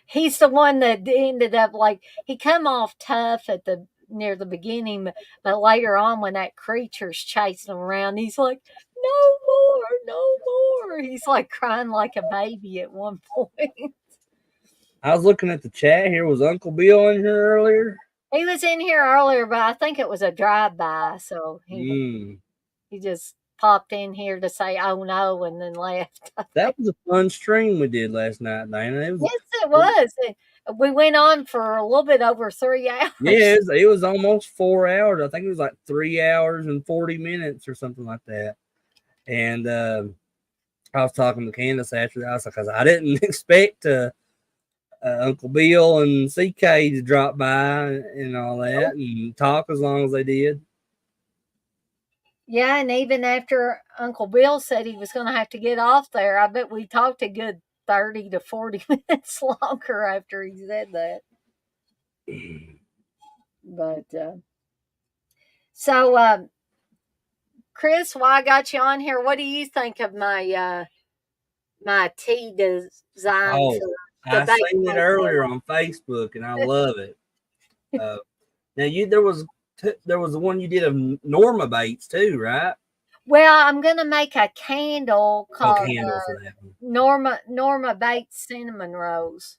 Speaker 1: He's the one that ended up like he come off tough at the near the beginning, but later on when that creature's chasing him around, he's like, "No more, no more." He's like crying like a baby at one point.
Speaker 2: I was looking at the chat here. Was Uncle Bill in here earlier?
Speaker 1: He was in here earlier, but I think it was a drive by, so
Speaker 2: Mm,
Speaker 1: he just popped in here to say "oh no" and then left.
Speaker 2: that was a fun stream we did last night, Dana. It was
Speaker 1: Yes, it was. We went on for a little bit over 3 hours.
Speaker 2: Yeah, it was almost 4 hours. I think it was like 3 hours and 40 minutes or something like that. And I was talking to Candace after that because I didn't expect Uncle Bill and CK to drop by and all that and talk as long as they did.
Speaker 1: Yeah, and even after Uncle Bill said he was going to have to get off there, I bet we talked a good 30 to 40 minutes longer after he said that. But so, Chris, while I got you on here, what do you think of my tea design
Speaker 2: Oh,
Speaker 1: for the
Speaker 2: I seen it
Speaker 1: baseball
Speaker 2: earlier
Speaker 1: player?
Speaker 2: on Facebook and I love it. Uh, now there was the one you did of Norma Bates too, right?
Speaker 1: Well, I'm gonna make a candle
Speaker 2: Oh,
Speaker 1: called
Speaker 2: candle for that one.
Speaker 1: Norma Bates cinnamon rose.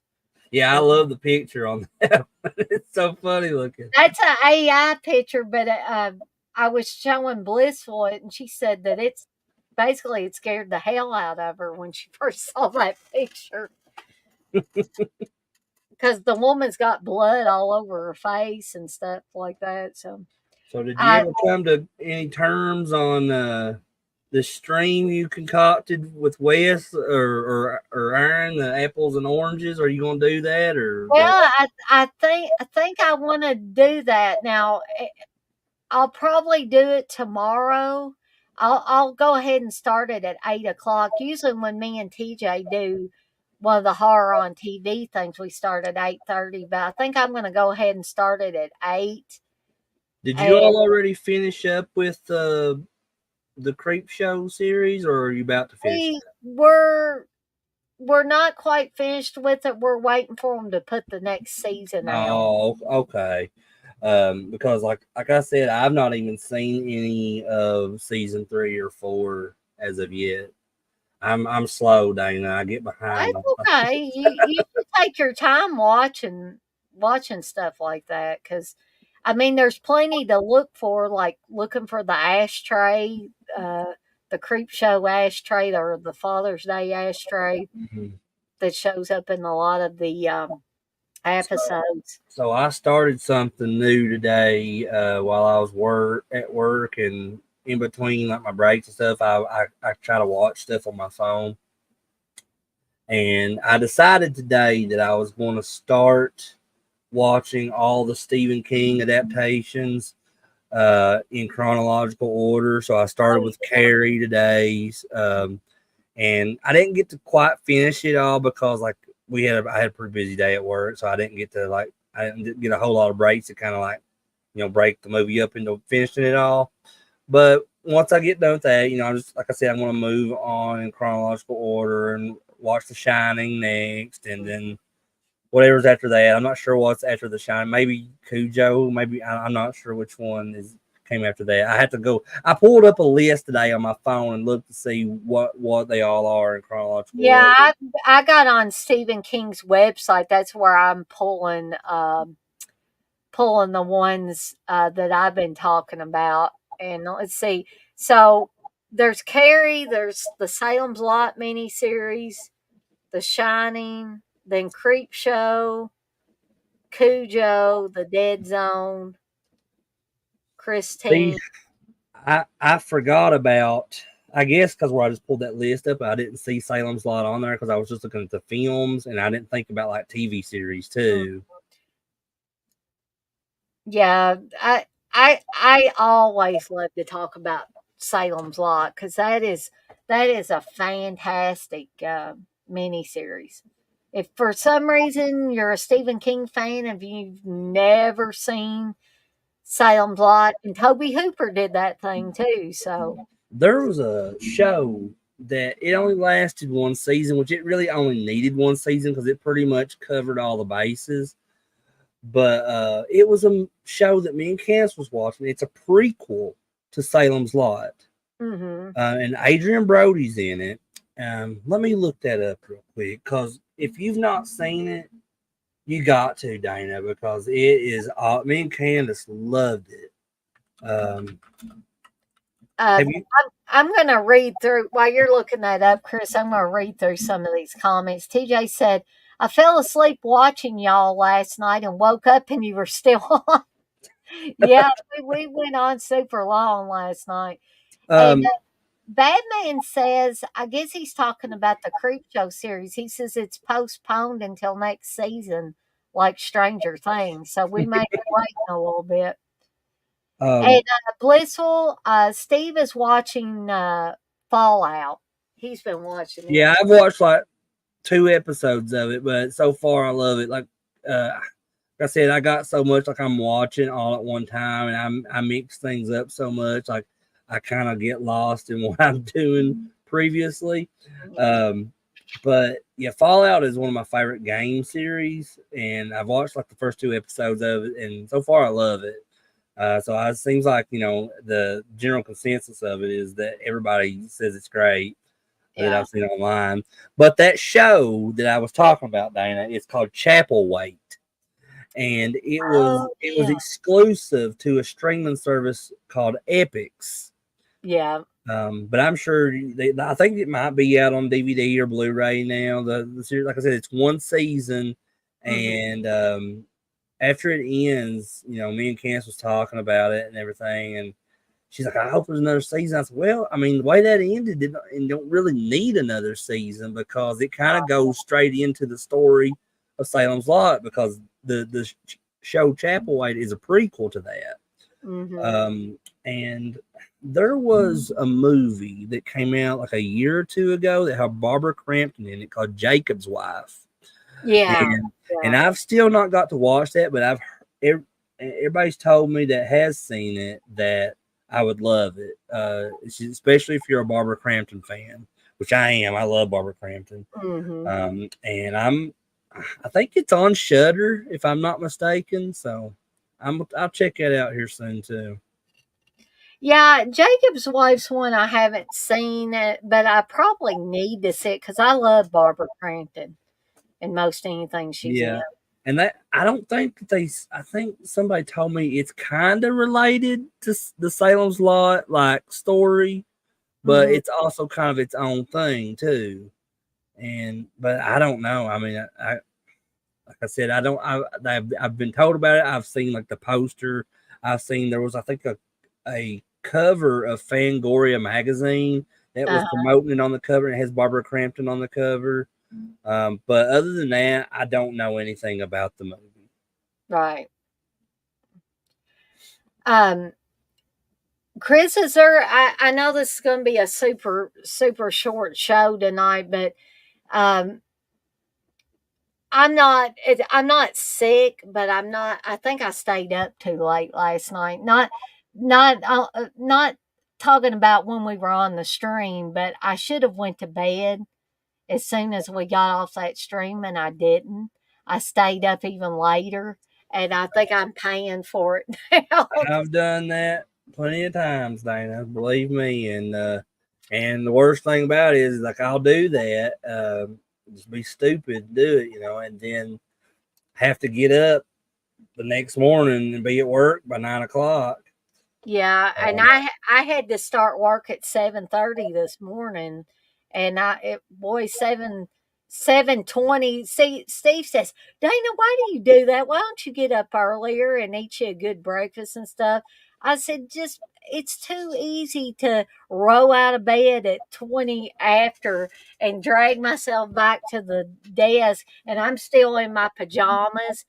Speaker 2: Yeah, I love the picture on that one. It's so funny looking.
Speaker 1: That's an AI picture, but I was showing Blissful it, and she said that it's basically it scared the hell out of her when she first saw that picture because the woman's got blood all over her face and stuff like that. So
Speaker 2: So did you
Speaker 1: I
Speaker 2: ever come to any terms on the stream you concocted with Wes or Aaron, the apples and oranges? Are you gonna do that or
Speaker 1: well,
Speaker 2: what?
Speaker 1: I think I want to do that now. I'll probably do it tomorrow. I'll go ahead and start it at 8 o'clock. Usually, when me and TJ do one of the horror on TV things, we start at 8:30. But I think I'm going to go ahead and start it at 8.
Speaker 2: Did you
Speaker 1: And
Speaker 2: all already finish up with the Creep Show series, or are you about to finish
Speaker 1: we
Speaker 2: that?
Speaker 1: we're not quite finished with it. We're waiting for them to put the next season out.
Speaker 2: Oh, okay. Because like I said, I've not even seen any of season 3 or 4 as of yet. I'm slow, Dana. I get behind.
Speaker 1: That's okay. You should take your time watching stuff like that because, I mean, there's plenty to look for, like looking for the ashtray, the Creep Show ashtray, or the Father's Day ashtray
Speaker 2: Mhm.
Speaker 1: that shows up in a lot of the
Speaker 2: So,
Speaker 1: episodes.
Speaker 2: so I started something new today while I was at work and in between like my breaks and stuff. I try to watch stuff on my phone, and I decided today that I was going to start watching all the Stephen King adaptations in chronological order. So I started
Speaker 1: Oh
Speaker 2: with
Speaker 1: yeah,
Speaker 2: Carrie today, and I didn't get to quite finish it all because like I had a pretty busy day at work, so I didn't get to I didn't get a whole lot of breaks to kind of break the movie up into finishing it all. But once I get done with that, I'm just like I said, I'm going to move on in chronological order and watch The Shining next, and then whatever's after that. I'm not sure what's after The Shining. Maybe Cujo. Maybe I'm not sure which one came after that. I had to go. I pulled up a list today on my phone and looked to see what they all are in chronological
Speaker 1: yeah.
Speaker 2: order.
Speaker 1: I got on Stephen King's website. That's where I'm pulling the ones that I've been talking about. And let's see. So there's Carrie, there's the Salem's Lot miniseries, The Shining, then Creep Show, Cujo, The Dead Zone,
Speaker 2: See,
Speaker 1: Christine.
Speaker 2: I forgot about. I guess because where I just pulled that list up, I didn't see Salem's Lot on there because I was just looking at the films and I didn't think about like TV series
Speaker 1: Mm,
Speaker 2: too.
Speaker 1: yeah, I always love to talk about Salem's Lot because that is a fantastic miniseries. If for some reason you're a Stephen King fan and you've never seen Salem's Lot, and Toby Hooper did that thing too. So
Speaker 2: There was a show that it only lasted one season, which it really only needed one season because it pretty much covered all the bases. But it was a show that me and Cass was watching. It's a prequel to Salem's Lot,
Speaker 1: mhm.
Speaker 2: and Adrian Brody's in it. Let me look that up real quick because if you've not seen it, you got to, Dana, because it is. Me and Candace loved it. Um,
Speaker 1: Uh,
Speaker 2: have you?
Speaker 1: I'm going to read through, while you're looking that up, Chris, I'm going to read through some of these comments. TJ said, I fell asleep watching y'all last night and woke up and you were still on. Yeah, we went on super long last night. And
Speaker 2: Um,
Speaker 1: Batman says, I guess he's talking about the Creep Show series. He says it's postponed until next season, like Stranger Things. So we may be waiting a little bit. And
Speaker 2: um,
Speaker 1: Blissful, Steve is watching Fallout. He's been watching it.
Speaker 2: yeah, I've watched like 2 episodes of it, but so far I love it. Like I said, I got so much like I'm watching all at one time, and I mix things up so much. Like I kind of get lost in what I'm doing previously.
Speaker 1: Yeah.
Speaker 2: Um, but yeah, Fallout is one of my favorite game series, and I've watched like the first 2 episodes of it, and so far I love it. So it seems like the general consensus of it is that everybody says it's great that
Speaker 1: Yeah.
Speaker 2: I've seen online. But that show that I was talking about, Dana, it's called Chapel Wait, and
Speaker 1: Oh,
Speaker 2: it was
Speaker 1: yeah.
Speaker 2: exclusive to a streaming service called Epix.
Speaker 1: Yeah.
Speaker 2: But I'm sure I think it might be out on DVD or Blu-ray now. The series, like I said, it's one season,
Speaker 1: Hmm.
Speaker 2: and after it ends, me and Candace was talking about it and everything, and she's like, I hope there's another season. I said, well, I mean, the way that ended, and don't really need another season because it kind of goes straight into the story of Salem's Lot because the show Chapel White is a prequel to that.
Speaker 1: Hmm.
Speaker 2: And there was a movie that came out like a year or two ago that had Barbara Crampton in it called Jacob's Wife.
Speaker 1: Yeah.
Speaker 2: And
Speaker 1: Yeah.
Speaker 2: I've still not got to watch that, but everybody's told me that has seen it that I would love it, especially if you're a Barbara Crampton fan, which I am. I love Barbara Crampton,
Speaker 1: Hmm.
Speaker 2: and I think it's on Shudder if I'm not mistaken. So I'll check that out here soon too.
Speaker 1: Yeah, Jacob's Wife's one I haven't seen, but I probably need to see it because I love Barbara Crampton in most anything she's in.
Speaker 2: Yeah. And that I don't think that I think somebody told me it's kind of related to the Salem's Lot like story, but
Speaker 1: Hmm.
Speaker 2: it's also kind of its own thing too. But I don't know. I mean, like I said, I don't. I've been told about it. I've seen like the poster. I've seen there was I think a cover of Fangoria magazine that was
Speaker 1: Uh,
Speaker 2: promoting it on the cover. And it has Barbara Crampton on the cover. But other than that, I don't know anything about the movie.
Speaker 1: right. Um, Chris, is there? I know this is going to be a super short show tonight, but um, I'm not sick, but I'm not. I think I stayed up too late last night. Not talking about when we were on the stream, but I should have went to bed as soon as we got off that stream, and I didn't. I stayed up even later, and I think I'm paying for it now.
Speaker 2: I've done that plenty of times, Dana. Believe me. And the worst thing about it is like I'll do that, just be stupid, do it, and then have to get up the next morning and be at work by 9 o'clock.
Speaker 1: Yeah, and
Speaker 2: Um,
Speaker 1: I had to start work at 7:30 this morning, and boy 7:20. See, Steve says, Dana, why do you do that? Why don't you get up earlier and eat you a good breakfast and stuff? I said, just it's too easy to roll out of bed at 20 after and drag myself back to the desk, and I'm still in my pajamas.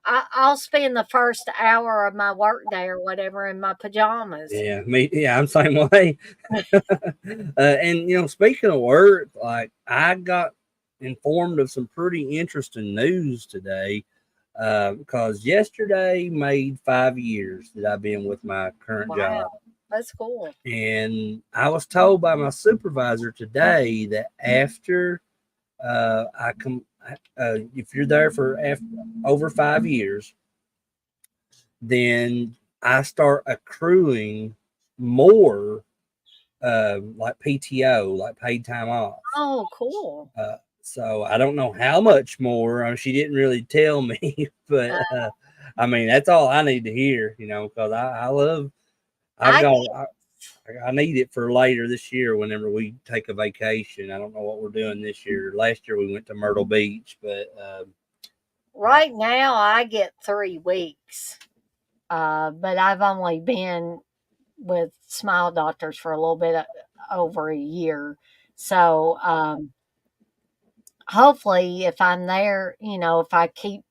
Speaker 1: I'll spend the first hour of my workday or whatever in my pajamas.
Speaker 2: yeah, I'm the same way. And speaking of work, like I got informed of some pretty interesting news today. Because yesterday made 5 years that I've been with my current
Speaker 1: Wow,
Speaker 2: job.
Speaker 1: that's cool.
Speaker 2: And I was told by my supervisor today that after I come, if you're there for over 5 years, then I start accruing more like PTO, like paid time off.
Speaker 1: Oh, cool.
Speaker 2: So I don't know how much more. She didn't really tell me,
Speaker 1: Uh,
Speaker 2: but I mean that's all I need to hear, because I love. I've
Speaker 1: I
Speaker 2: got.
Speaker 1: get
Speaker 2: I need it for later this year whenever we take a vacation. I don't know what we're doing this year. Last year we went to Myrtle Beach, but
Speaker 1: Right now, I get 3 weeks, but I've only been with Smile Doctors for a little bit over a year. So hopefully, if I'm there, if I keep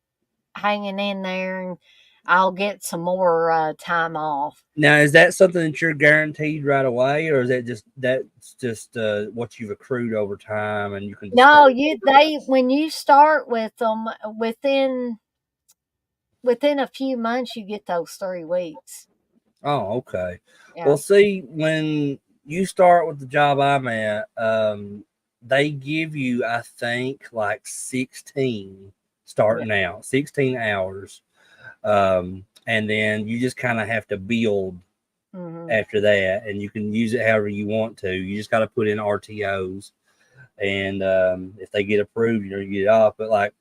Speaker 1: hanging in there, and I'll get some more time off.
Speaker 2: now is that something that you're guaranteed right away, or is that's just what you've accrued over time and you can just start?
Speaker 1: No, they when you start with them within a few months, you get those 3 weeks.
Speaker 2: Oh, okay.
Speaker 1: Yeah.
Speaker 2: Well, see, when you start with the job I'm at, they give you, I think, like 16
Speaker 1: Yeah.
Speaker 2: starting out, 16 hours. And then you just kind of have to build
Speaker 1: Hmm.
Speaker 2: after that, and you can use it however you want to. You just got to put in RTOs, and if they get approved, you get it off. But like,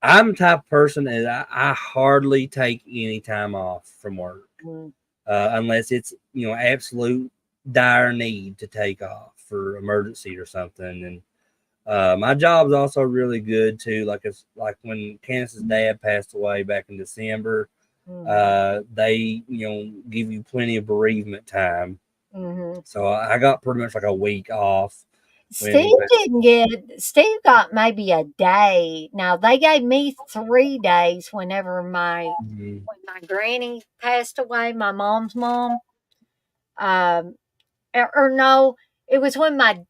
Speaker 2: I'm the type of person that I hardly take any time off from work
Speaker 1: Hmm.
Speaker 2: unless it's absolute dire need to take off for emergency or something. And my job's also really good too. Like it's like when Candace's dad passed away back in December,
Speaker 1: Hmm.
Speaker 2: they give you plenty of bereavement time.
Speaker 1: Hmm.
Speaker 2: So I got pretty much like a week off when he
Speaker 1: Steve
Speaker 2: passed.
Speaker 1: didn't get. Steve got maybe a day. Now they gave me 3 days whenever
Speaker 2: Mhm.
Speaker 1: when my granny passed away, my mom's mom. Um, or no, it was when my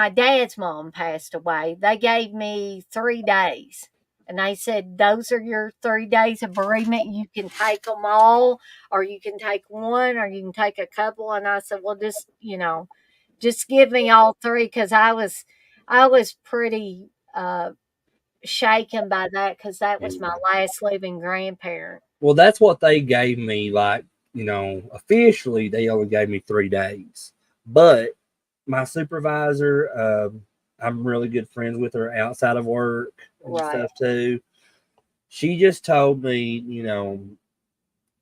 Speaker 1: dad's mom passed away. They gave me 3 days. And they said, those are your 3 days of bereavement. You can take them all, or you can take one, or you can take a couple. And I said, well, just give me all three, because I was pretty shaken by that, because that was my last living grandparent.
Speaker 2: Well, that's what they gave me. Like, officially, they only gave me 3 days. But my supervisor, I'm really good friends with her outside of work and
Speaker 1: Right.
Speaker 2: stuff too. She just told me,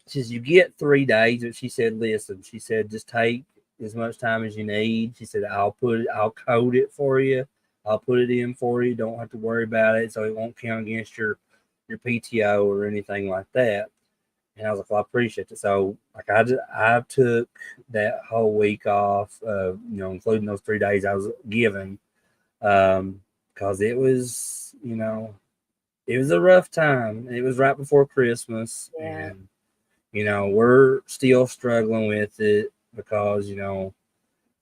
Speaker 2: she says, you get 3 days. But she said, listen, she said, just take as much time as you need. She said, I'll code it for you. I'll put it in for you. Don't have to worry about it. So it won't count against your PTO or anything like that. And I was like, well, I appreciate it. So like I took that whole week off, including those 3 days I was given, because it was a rough time. It was right before Christmas,
Speaker 1: Yeah.
Speaker 2: and we're still struggling with it because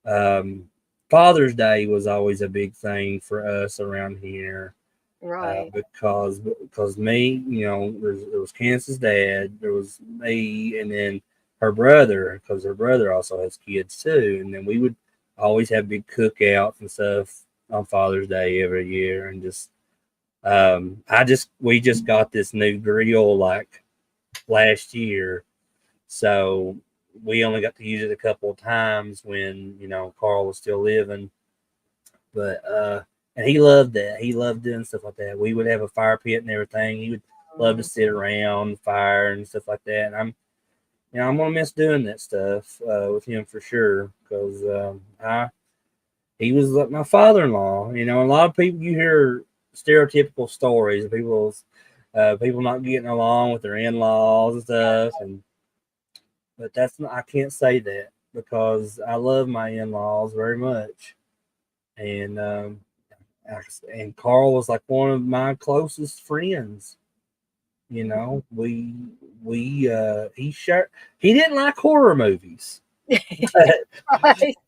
Speaker 2: um, Father's Day was always a big thing for us around here.
Speaker 1: Right.
Speaker 2: Because me, there was Candace's dad, there was me, and then her brother, because her brother also has kids too, and then we would always have big cookouts and stuff on Father's Day every year, and just we just got this new grill like last year, so we only got to use it a couple of times when Carl was still living, but and he loved that. He loved doing stuff like that. We would have a fire pit and everything. He would love to
Speaker 1: Mhm.
Speaker 2: sit around the fire and stuff like that. And I'm gonna miss doing that stuff with him for sure because I he was like my father-in-law. A lot of people, you hear stereotypical stories of people not getting along with their in-laws and stuff, and but that's not. I can't say that because I love my in-laws very much, and and Carl was like one of my closest friends. He didn't like horror movies,
Speaker 1: Right.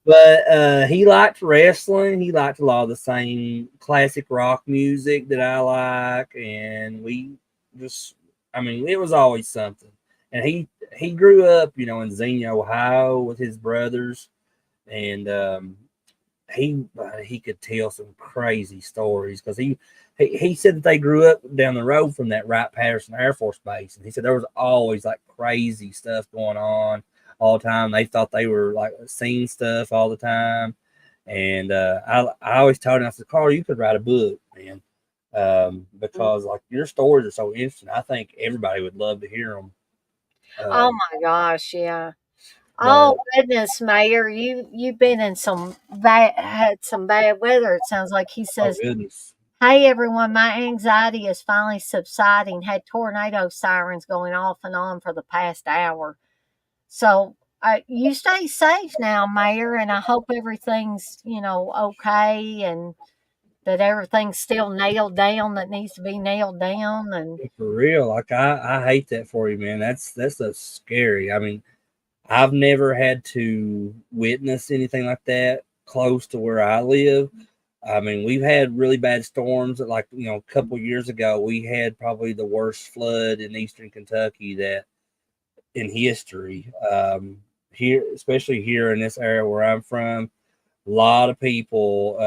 Speaker 2: but he liked wrestling. He liked a lot of the same classic rock music that I like, and we just, I mean, it was always something. And he grew up, in Xenia, Ohio, with his brothers, and he could tell some crazy stories because he said that they grew up down the road from that Wright Patterson Air Force Base, and he said there was always like crazy stuff going on all the time. They thought they were like seeing stuff all the time, and I always told him, I said, Carl, you could write a book, man, because like your stories are so interesting. I think everybody would love to hear them.
Speaker 1: Oh
Speaker 2: Um,
Speaker 1: my gosh, yeah.
Speaker 2: But
Speaker 1: Oh goodness, Mayor, you've been in some had some bad weather. It sounds like he
Speaker 2: oh
Speaker 1: says,
Speaker 2: goodness.
Speaker 1: "Hey everyone, my anxiety is finally subsiding. Had tornado sirens going off and on for the past hour. So you stay safe now, Mayor, and I hope everything's okay and that everything's still nailed down that needs to be nailed down. And
Speaker 2: For real, like I hate that for you, man. That's scary. I mean, I've never had to witness anything like that close to where I live. I mean, we've had really bad storms. Like, a couple years ago, we had probably the worst flood in eastern Kentucky that in history. Here, especially here in this area where I'm from, a lot of people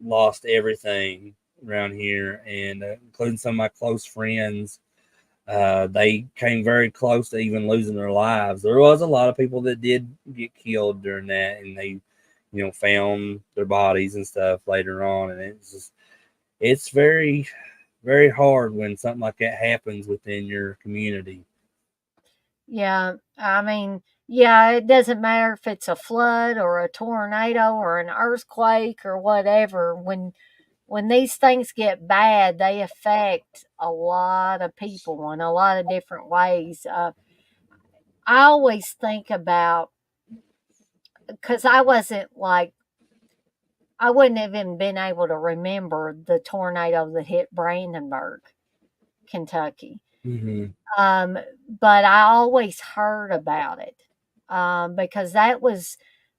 Speaker 2: lost everything around here, and including some of my close friends. They came very close to even losing their lives. There was a lot of people that did get killed during that, and they, found their bodies and stuff later on. And it's very, very hard when something like that happens within your community.
Speaker 1: yeah, I mean, yeah, it doesn't matter if it's a flood or a tornado or an earthquake or whatever. When these things get bad, they affect a lot of people in a lot of different ways. I always think about because I wouldn't have even been able to remember the tornado that hit Brandenburg, Kentucky.
Speaker 2: Mm-hmm.
Speaker 1: But I always heard about it because that was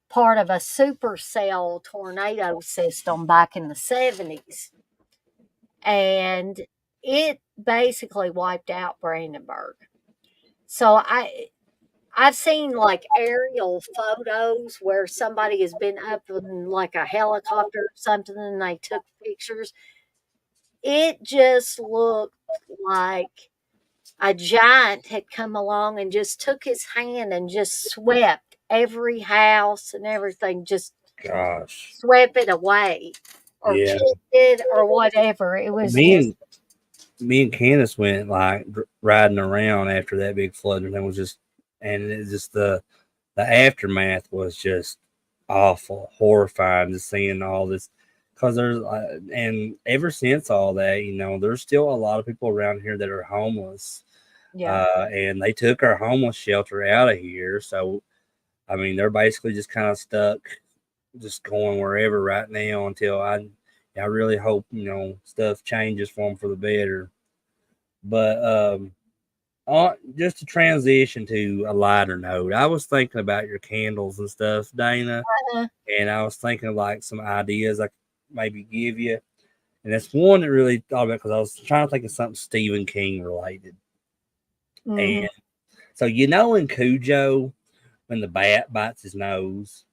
Speaker 1: part of a supercell tornado system back in the 70s. And it basically wiped out Brandenburg. So I've seen like aerial photos where somebody has been up in like a helicopter or something and they took pictures. It just looked like a giant had come along and just took his hand and just swept every house and everything, just
Speaker 2: Gosh,
Speaker 1: swept it away or
Speaker 2: yeah.
Speaker 1: killed it or whatever. It was
Speaker 2: Me
Speaker 1: just,
Speaker 2: and me and Candace went like riding around after that big flood, and it was just, and it just the aftermath was just awful, horrifying, just seeing all this. Because there's, and ever since all that, there's still a lot of people around here that are homeless,
Speaker 1: yeah,
Speaker 2: and they took our homeless shelter out of here. So, I mean, they're basically just kind of stuck, just going wherever right now until I really hope stuff changes for them for the better. But just to transition to a lighter note, I was thinking about your candles and stuff, Dana,
Speaker 1: uh,
Speaker 2: and I was thinking of like some ideas I could maybe give you. And that's one that really thought about because I was trying to think of something Stephen King related.
Speaker 1: mm-hmm,
Speaker 2: And so, in Cujo, when the bat bites his nose,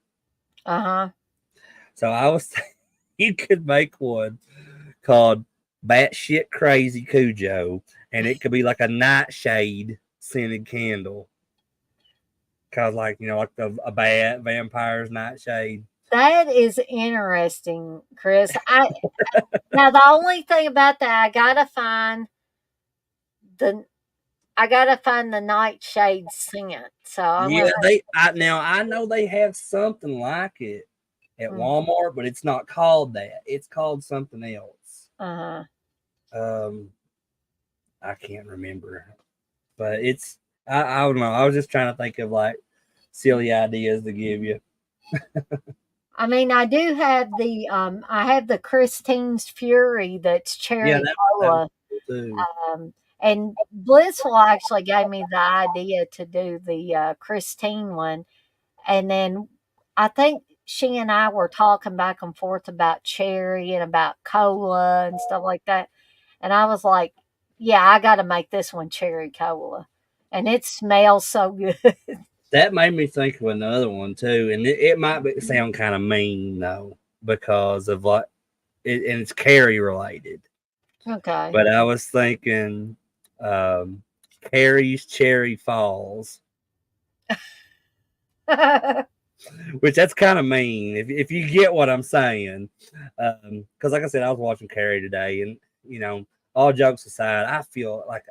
Speaker 1: uh-huh.
Speaker 2: so I was thinking you could make one called Batshit Crazy Cujo, and it could be like a nightshade scented candle. Cause like like a bat vampire's nightshade.
Speaker 1: That is interesting, Chris. Now the only thing about that, the I gotta find the nightshade scent. So I'm
Speaker 2: Yeah,
Speaker 1: gonna.
Speaker 2: I know they have something like it at
Speaker 1: Mm,
Speaker 2: Walmart, but it's not called that. It's called something else.
Speaker 1: uh-huh.
Speaker 2: Um, I can't remember, but I don't know. I was just trying to think of like silly ideas to give you.
Speaker 1: I mean, I have the Christine's Fury that's
Speaker 2: Yeah,
Speaker 1: cherry
Speaker 2: that would
Speaker 1: cola.
Speaker 2: be cool too.
Speaker 1: And Blissful actually gave me the idea to do the Christine one. And then I think she and I were talking back and forth about cherry and about cola and stuff like that. And I was like, yeah, I got to make this one cherry cola. And it smells so good.
Speaker 2: That made me think of another one too, and it might sound kind of mean though because of what and it's Carrie related.
Speaker 1: Okay.
Speaker 2: But I was thinking, um, Carrie's Cherry Falls, which that's kind of mean if you get what I'm saying. Because like I said, I was watching Carrie today, and all jokes aside, I feel like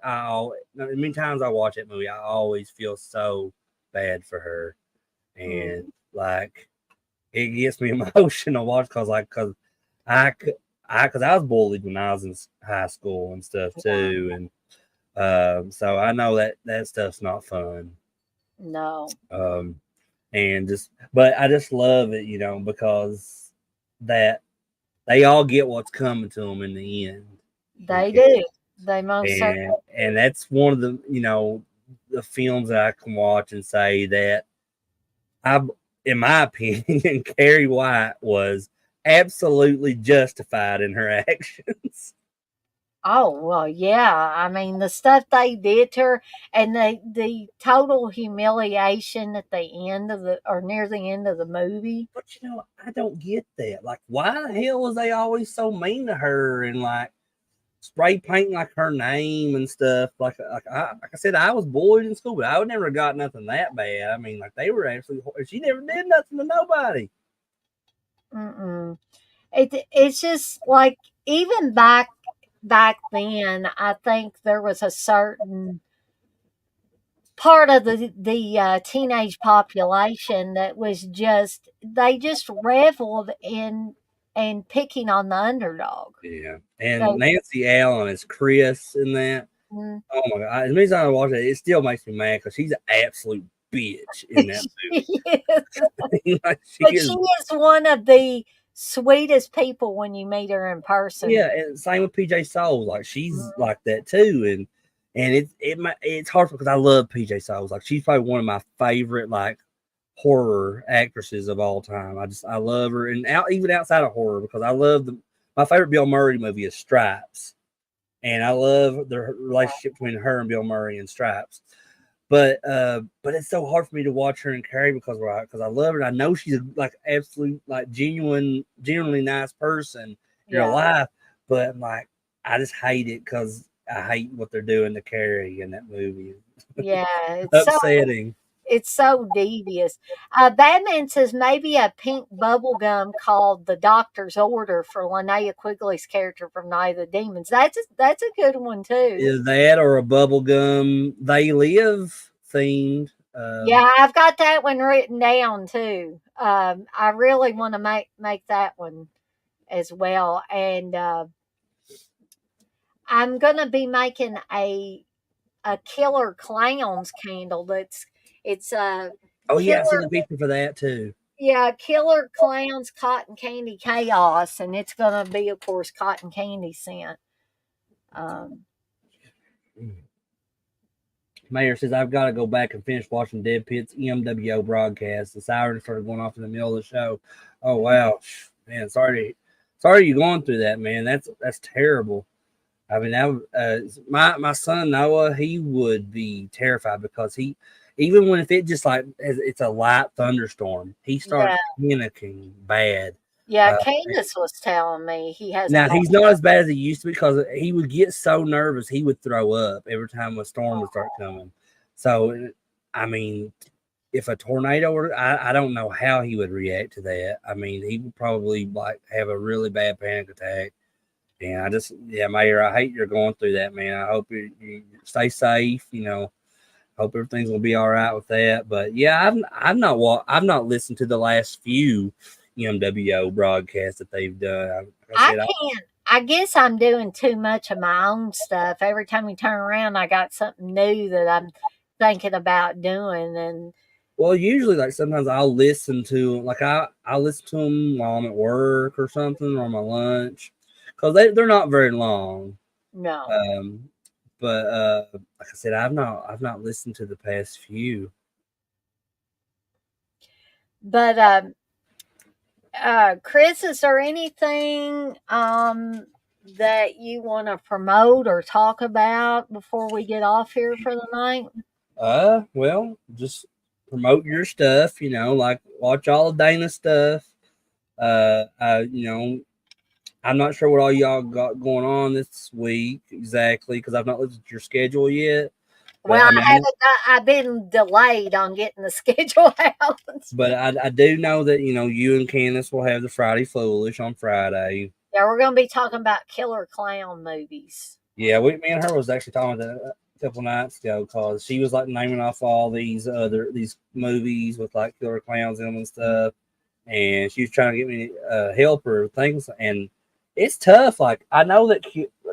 Speaker 2: many times I watch that movie, I always feel so bad for her. and like it gets me emotional to watch because I because I was bullied when I was in high school and stuff
Speaker 1: Yeah.
Speaker 2: too, and so I know that stuff's not fun.
Speaker 1: No,
Speaker 2: Um, and but I just love it, because that they all get what's coming to them in the end.
Speaker 1: they
Speaker 2: Okay,
Speaker 1: do. They most certainly.
Speaker 2: and that's one of the films that I can watch and say that I, in my opinion, Carrie White was absolutely justified in her actions.
Speaker 1: Oh, well, yeah. I mean, the stuff they did to her and the total humiliation at the end of the or near the end of the movie.
Speaker 2: But I don't get that. Like, why the hell was they always so mean to her and like spray painting like her name and stuff? Like I said, I was bullied in school, but I would never got nothing that bad. I mean, like they were actually she never did nothing to nobody.
Speaker 1: Mm-mm. It's just like even back then, I think there was a certain part of the teenage population that was just they just reveled in picking on the underdog.
Speaker 2: Yeah,
Speaker 1: They,
Speaker 2: and Nancy Allen is Chris in that.
Speaker 1: mm,
Speaker 2: Oh my god! As many times I watch it still makes me mad because she's an absolute bitch in that
Speaker 1: she is,
Speaker 2: movie. Like, she
Speaker 1: but she
Speaker 2: is.
Speaker 1: is one of the sweetest people when you meet her in person.
Speaker 2: Yeah, and same with PJ Souls. Like she's
Speaker 1: Mm,
Speaker 2: like that too, and it's hard because I love PJ Souls. Like she's probably one of my favorite like horror actresses of all time. I love her, and even outside of horror because I love my favorite Bill Murray movie is Stripes, and I love the relationship between her and Bill Murray and Stripes. But it's so hard for me to watch her and Carrie because I love her. And I know she's like absolute like genuinely nice person in real
Speaker 1: yeah,
Speaker 2: life, but I'm like I just hate it because I hate what they're doing to Carrie in that movie.
Speaker 1: yeah.
Speaker 2: Upsetting.
Speaker 1: It's so devious. Batman says maybe a pink bubble gum called the Doctor's Order for Linnea Quigley's character from Night of the Demons. That's a good one too.
Speaker 2: Is that or a bubblegum They Live themed?
Speaker 1: Yeah, I've got that one written down too. I really want to make that one as well, and I'm gonna be making a killer clowns candle. It's a
Speaker 2: Oh yeah, I
Speaker 1: killer.
Speaker 2: seen the picture for that too.
Speaker 1: Yeah, Killer Clowns Cotton Candy Chaos, and it's gonna be, of course, cotton candy scent. Um,
Speaker 2: Mayor says I've got to go back and finish watching Dead Pit's EMWO broadcast. The siren started going off in the middle of the show. Oh wow, man, sorry you going through that, man. That's terrible. I mean, my son Noah, he would be terrified because even when if it just like it's a light thunderstorm, he
Speaker 1: yeah,
Speaker 2: starts panicking bad.
Speaker 1: yeah.
Speaker 2: Uh,
Speaker 1: Candace was telling me he has a
Speaker 2: Now
Speaker 1: hard.
Speaker 2: he's not as bad as he used to because he would get so nervous he would throw up every time a storm would start coming. So I mean, if a tornado were, I don't know how he would react to that. I mean, he would probably like have a really bad panic attack. And yeah, Mayor, I hate you're going through that, man. I hope you stay safe. Hope everything's gonna be all right with that. But yeah, I've not listened to the last few MWO broadcasts that they've done. Like I
Speaker 1: I
Speaker 2: said,
Speaker 1: can't. I guess I'm doing too much of my own stuff. Every time you turn around, I got something new that I'm thinking about doing, and
Speaker 2: well, usually like sometimes I'll listen to like I listen to them while I'm at work or something or on my lunch because they're not very long.
Speaker 1: no.
Speaker 2: Um, but like I said, I've not listened to the past few.
Speaker 1: But Chris, is there anything that you want to promote or talk about before we get off here for the night?
Speaker 2: Well, just promote your stuff. Like watch all of Dana's stuff. I'm not sure what all y'all got going on this week exactly because I've not looked at your schedule yet. But
Speaker 1: Well,
Speaker 2: I
Speaker 1: I
Speaker 2: mean,
Speaker 1: haven't. I've been delayed on getting the schedule out.
Speaker 2: I do know that you and Candace will have the Friday Foolish on Friday.
Speaker 1: Yeah, we're going to be talking about killer clown movies.
Speaker 2: Yeah, me and her was actually talking about that. a couple nights ago because she was like naming off all these movies with like killer clowns in them and stuff, and she was trying to get me help her things, and it's tough. Like I know that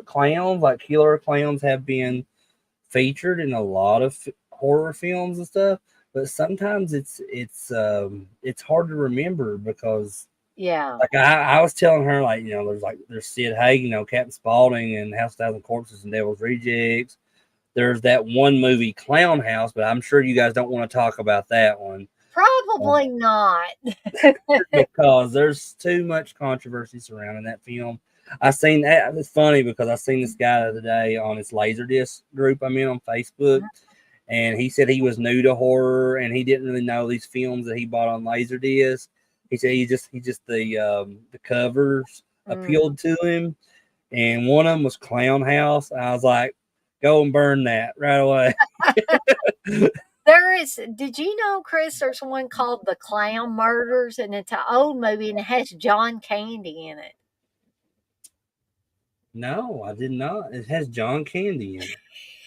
Speaker 2: clowns, like killer clowns, have been featured in a lot of horror films and stuff, but sometimes it's hard to remember because
Speaker 1: Yeah.
Speaker 2: like I was telling her like there's Sid Haig, Captain Spaulding and House of Thousand Corpses and Devil's Rejects. There's that one movie Clown House, but I'm sure you guys don't want to talk about that one
Speaker 1: Probably not.
Speaker 2: because there's too much controversy surrounding that film. I seen that. It's funny because I seen this guy the other day on his Laserdisc group I'm in on Facebook, and he said he was new to horror and he didn't really know these films that he bought on Laserdisc. He said he just the covers
Speaker 1: Mm.
Speaker 2: appealed to him, and one of them was Clown House. I was like, go and burn that right away.
Speaker 1: There is, did you know, Chris, there's one called The Clown Murders, and it's an old movie and it has John Candy in it.
Speaker 2: No, I did not. It has John Candy in it.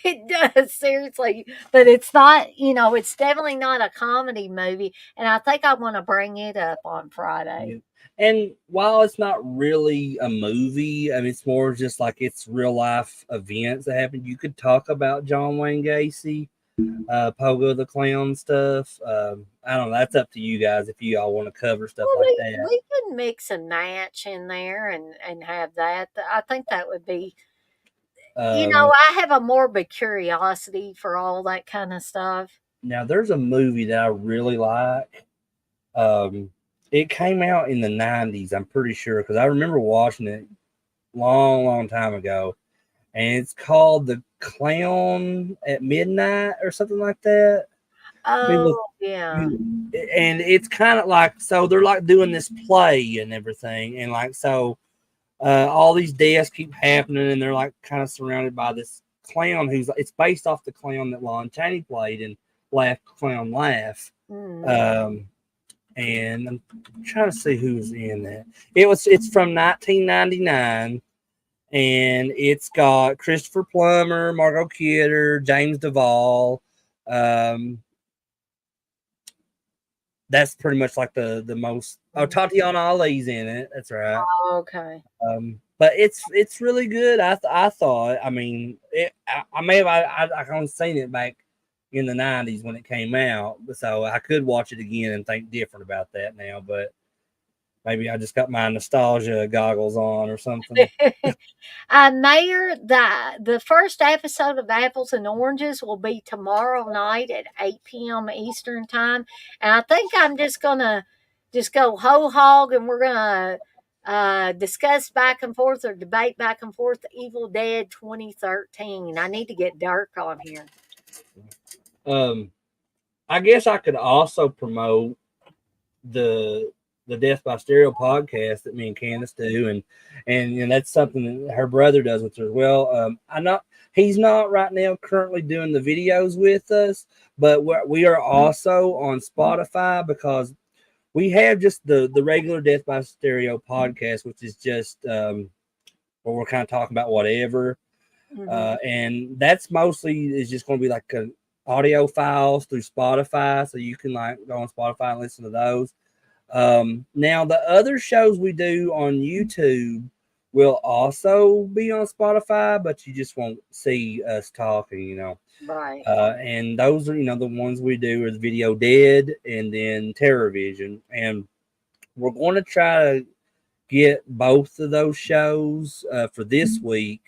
Speaker 1: It does, seriously. But it's not, it's definitely not a comedy movie. And I think I want to bring it up on Friday.
Speaker 2: Yeah. And while it's not really a movie, I mean, it's more just like it's real life events that happen. You could talk about John Wayne Gacy, Pogo the Clown stuff. I don't know. That's up to you guys if you all want to cover stuff
Speaker 1: Well,
Speaker 2: like
Speaker 1: we,
Speaker 2: that.
Speaker 1: we can mix and match in there and have that. I think that would be,
Speaker 2: Um,
Speaker 1: I have a morbid curiosity for all that kind of stuff.
Speaker 2: Now, there's a movie that I really like. Um, it came out in the 90s, I'm pretty sure, because I remember watching it long, long time ago. And it's called The Clown at Midnight or something like that. Let me look.
Speaker 1: Oh, yeah.
Speaker 2: And it's kind of like, so they're like doing this play and everything. And like, so all these deaths keep happening and they're like kind of surrounded by this clown it's based off the clown that Lon Chaney played in Laugh Clown Laugh.
Speaker 1: Mm.
Speaker 2: Um, and I'm trying to see who's in that. It's from 1999, and it's got Christopher Plummer, Margot Kidder, James Duvall. Um, that's pretty much like the most. Oh, Tatiana Ali's in it. That's right.
Speaker 1: Okay.
Speaker 2: But it's really good. I thought. I mean, I may have I only seen it back in the 90s when it came out, so I could watch it again and think different about that now. But maybe I just got my nostalgia goggles on or something.
Speaker 1: Mayor, the first episode of Apples and Oranges will be tomorrow night at 8 p.m. Eastern time, and I think I'm just gonna just go whole hog, and we're gonna discuss back and forth or debate back and forth Evil Dead 2013. I need to get Dirk on here.
Speaker 2: Um, I guess I could also promote the Death by Stereo podcast that me and Candace do, and that's something that her brother does with her as well. He's not right now currently doing the videos with us, but we are also on Spotify because we have just the regular Death by Stereo podcast, which is just where we're kind of talking about whatever.
Speaker 1: Mm-hmm.
Speaker 2: And that's mostly is just going to be like audio files through Spotify, so you can like go on Spotify and listen to those. Now the other shows we do on YouTube will also be on Spotify, but you just won't see us talking.
Speaker 1: Right.
Speaker 2: And those are the ones we do is Video Dead and then Terror Vision, and we're going to try to get both of those shows for this week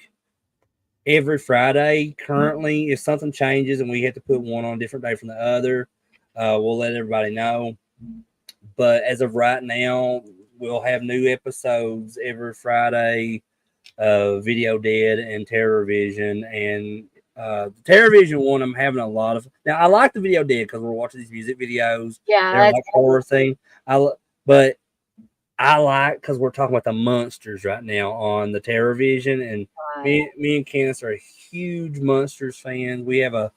Speaker 2: every Friday. Currently, if something changes and we have to put one on a different day from the other, we'll let everybody know. But as of right now, we'll have new episodes every Friday. Video Dead and Terror Vision, and the Terror Vision one, I'm having a lot of. Now I like the Video Dead because we're watching these music videos.
Speaker 1: Yeah,
Speaker 2: They're
Speaker 1: that's
Speaker 2: like horror thing. But I like because we're talking about the monsters right now on the Terror Vision, and
Speaker 1: right.
Speaker 2: me and Candace are huge monsters fans. We have our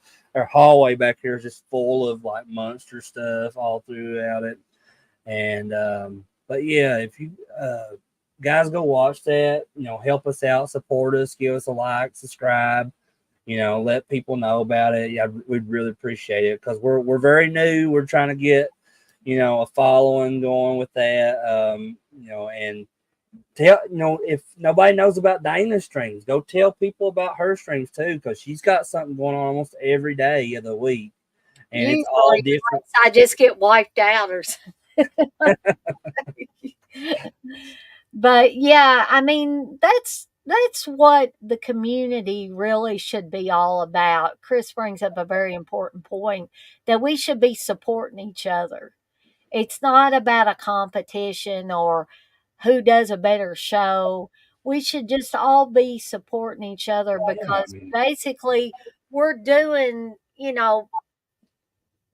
Speaker 2: hallway back here is just full of like monster stuff all throughout it. And but yeah, if you guys go watch that, help us out, support us, give us a like, subscribe, let people know about it. Yeah, we'd really appreciate it because we're very new. We're trying to get, a following going with that. And tell, if nobody knows about Dana's streams, go tell people about her streams too, because she's got something going on almost every day of the week, and it's all
Speaker 1: Usually,
Speaker 2: different.
Speaker 1: I just get wiped out or something. But yeah, I mean, that's what the community really should be all about. Chris brings up a very important point that we should be supporting each other. It's not about a competition or who does a better show. We should just all be supporting each other
Speaker 2: Yeah, I
Speaker 1: because
Speaker 2: mean,
Speaker 1: basically we're doing,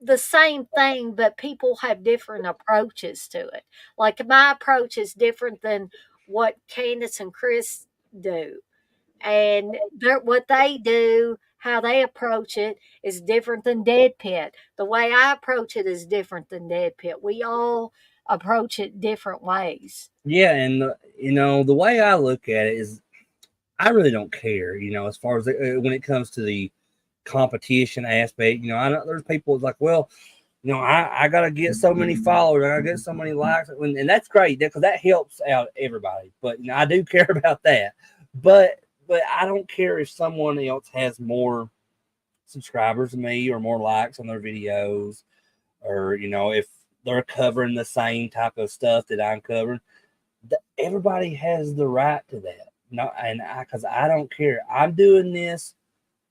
Speaker 1: the same thing, but people have different approaches to it. Like my approach is different than what Candace and Chris do. And what they do, how they approach it, is different than Dead Pit. The way I approach it is different than Dead Pit. We all approach it different ways.
Speaker 2: yeah, and the way I look at it is, I really don't care, as far as when it comes to the competition aspect. I know there's people that's like, well, I gotta get so many followers, I gotta get so many likes, and that's great because that helps out everybody. But I do care about that. But I don't care if someone else has more subscribers than me or more likes on their videos, or if they're covering the same type of stuff that I'm covering. Everybody has the right to that. No, and because I don't care. I'm doing this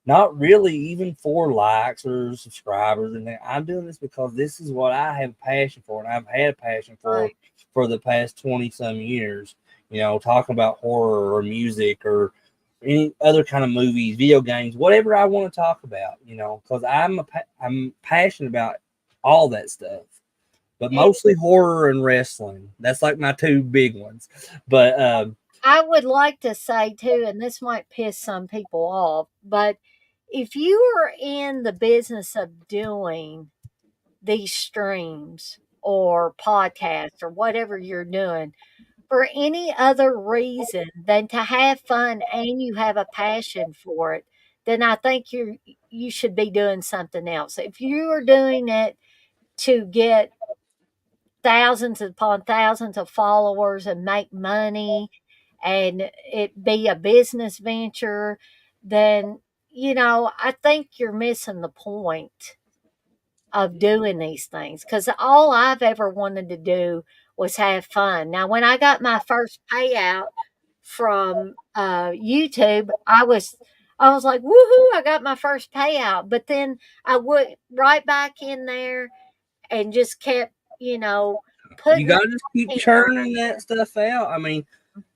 Speaker 2: not really even for likes or subscribers, and I'm doing this because this is what I have a passion for, and I've had a passion
Speaker 1: Right.
Speaker 2: for the past 20 some years. Talking about horror or music or any other kind of movies, video games, whatever I want to talk about. Because I'm passionate about all that stuff, but
Speaker 1: And
Speaker 2: mostly horror and wrestling. That's like my two big ones. But
Speaker 1: I would like to say too, and this might piss some people off, but if you are in the business of doing these streams or podcasts or whatever you're doing for any other reason than to have fun and you have a passion for it, then I think you should be doing something else. If you are doing it to get thousands upon thousands of followers and make money and it be a business venture, then I think you're missing the point of doing these things because all I've ever wanted to do was have fun. Now, when I got my first payout from YouTube, I was like, "Woohoo! I got my first payout!" But then I went right back in there and just kept,
Speaker 2: you
Speaker 1: putting
Speaker 2: got to just keep
Speaker 1: in
Speaker 2: churning that stuff out. I mean,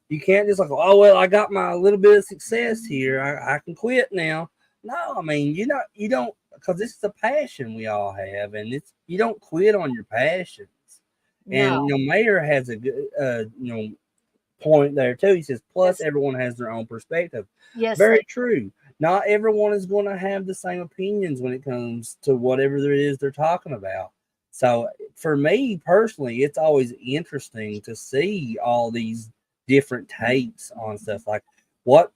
Speaker 2: you can't just like, oh well, I got my little bit of success here. I can quit now. No, I mean, you don't, because this is a passion we all have, and it's you don't quit on your passions.
Speaker 1: no,
Speaker 2: And Mayor has a good point there too. He says, plus
Speaker 1: yes,
Speaker 2: everyone has their own perspective.
Speaker 1: yes,
Speaker 2: Very true. Not everyone is going to have the same opinions when it comes to whatever it is they're talking about. So for me personally, it's always interesting to see all these different takes on stuff. Like what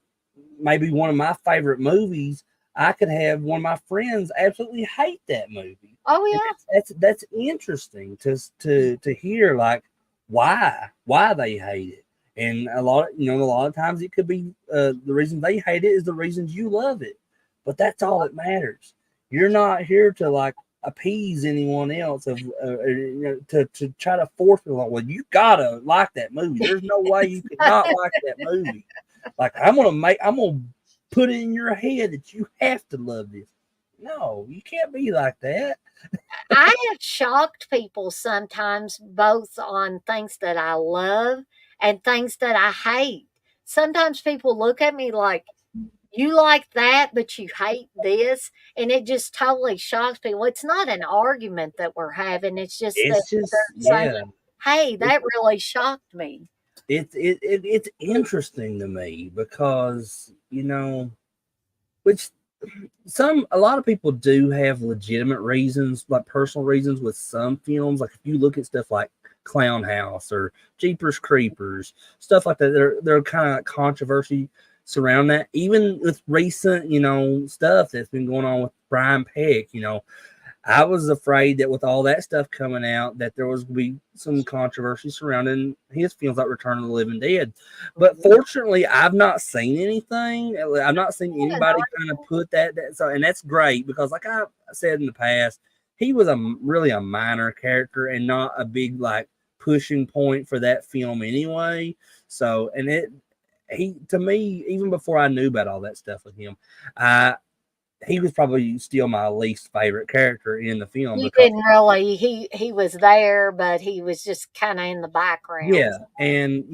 Speaker 2: maybe one of my favorite movies, I could have one of my friends absolutely hate that movie.
Speaker 1: oh
Speaker 2: And
Speaker 1: yeah,
Speaker 2: that's interesting to hear, like why they hate it. And a lot of times it could be the reason they hate it is the reasons you love it. But that's all that matters. You're not here to like appease anyone else to try to force people like, well, you gotta like that movie. There's no way you could not like that movie. Like I'm gonna put it in your head that you have to love this. No, you can't be like that.
Speaker 1: I have shocked people sometimes, both on things that I love and things that I hate. Sometimes people look at me like, you like that, but you hate this. And it just totally shocks people. It's not an argument that we're having. It's just that
Speaker 2: It's just
Speaker 1: they're saying,
Speaker 2: yeah.
Speaker 1: hey,
Speaker 2: It,
Speaker 1: that really shocked me.
Speaker 2: it's interesting to me because which a lot of people do have legitimate reasons, like personal reasons with some films. Like if you look at stuff like Clown House or Jeepers Creepers, stuff like that, they're kind of controversy. surround that. Even with recent, stuff that's been going on with Brian Peck, I was afraid that with all that stuff coming out, that there was going to be some controversy surrounding his films like Return of the Living Dead. But
Speaker 1: Mhm.
Speaker 2: fortunately, I've not seen anything. I've not seen
Speaker 1: Yeah,
Speaker 2: anybody kind of put that so, and that's great because, like I said in the past, he was really a minor character and not a big like pushing point for that film anyway. So, and he to me, even before I knew about all that stuff with him, I he was probably still my least favorite character in the film
Speaker 1: you
Speaker 2: because
Speaker 1: didn't really he was there, but he was just kinda in the background.
Speaker 2: yeah, and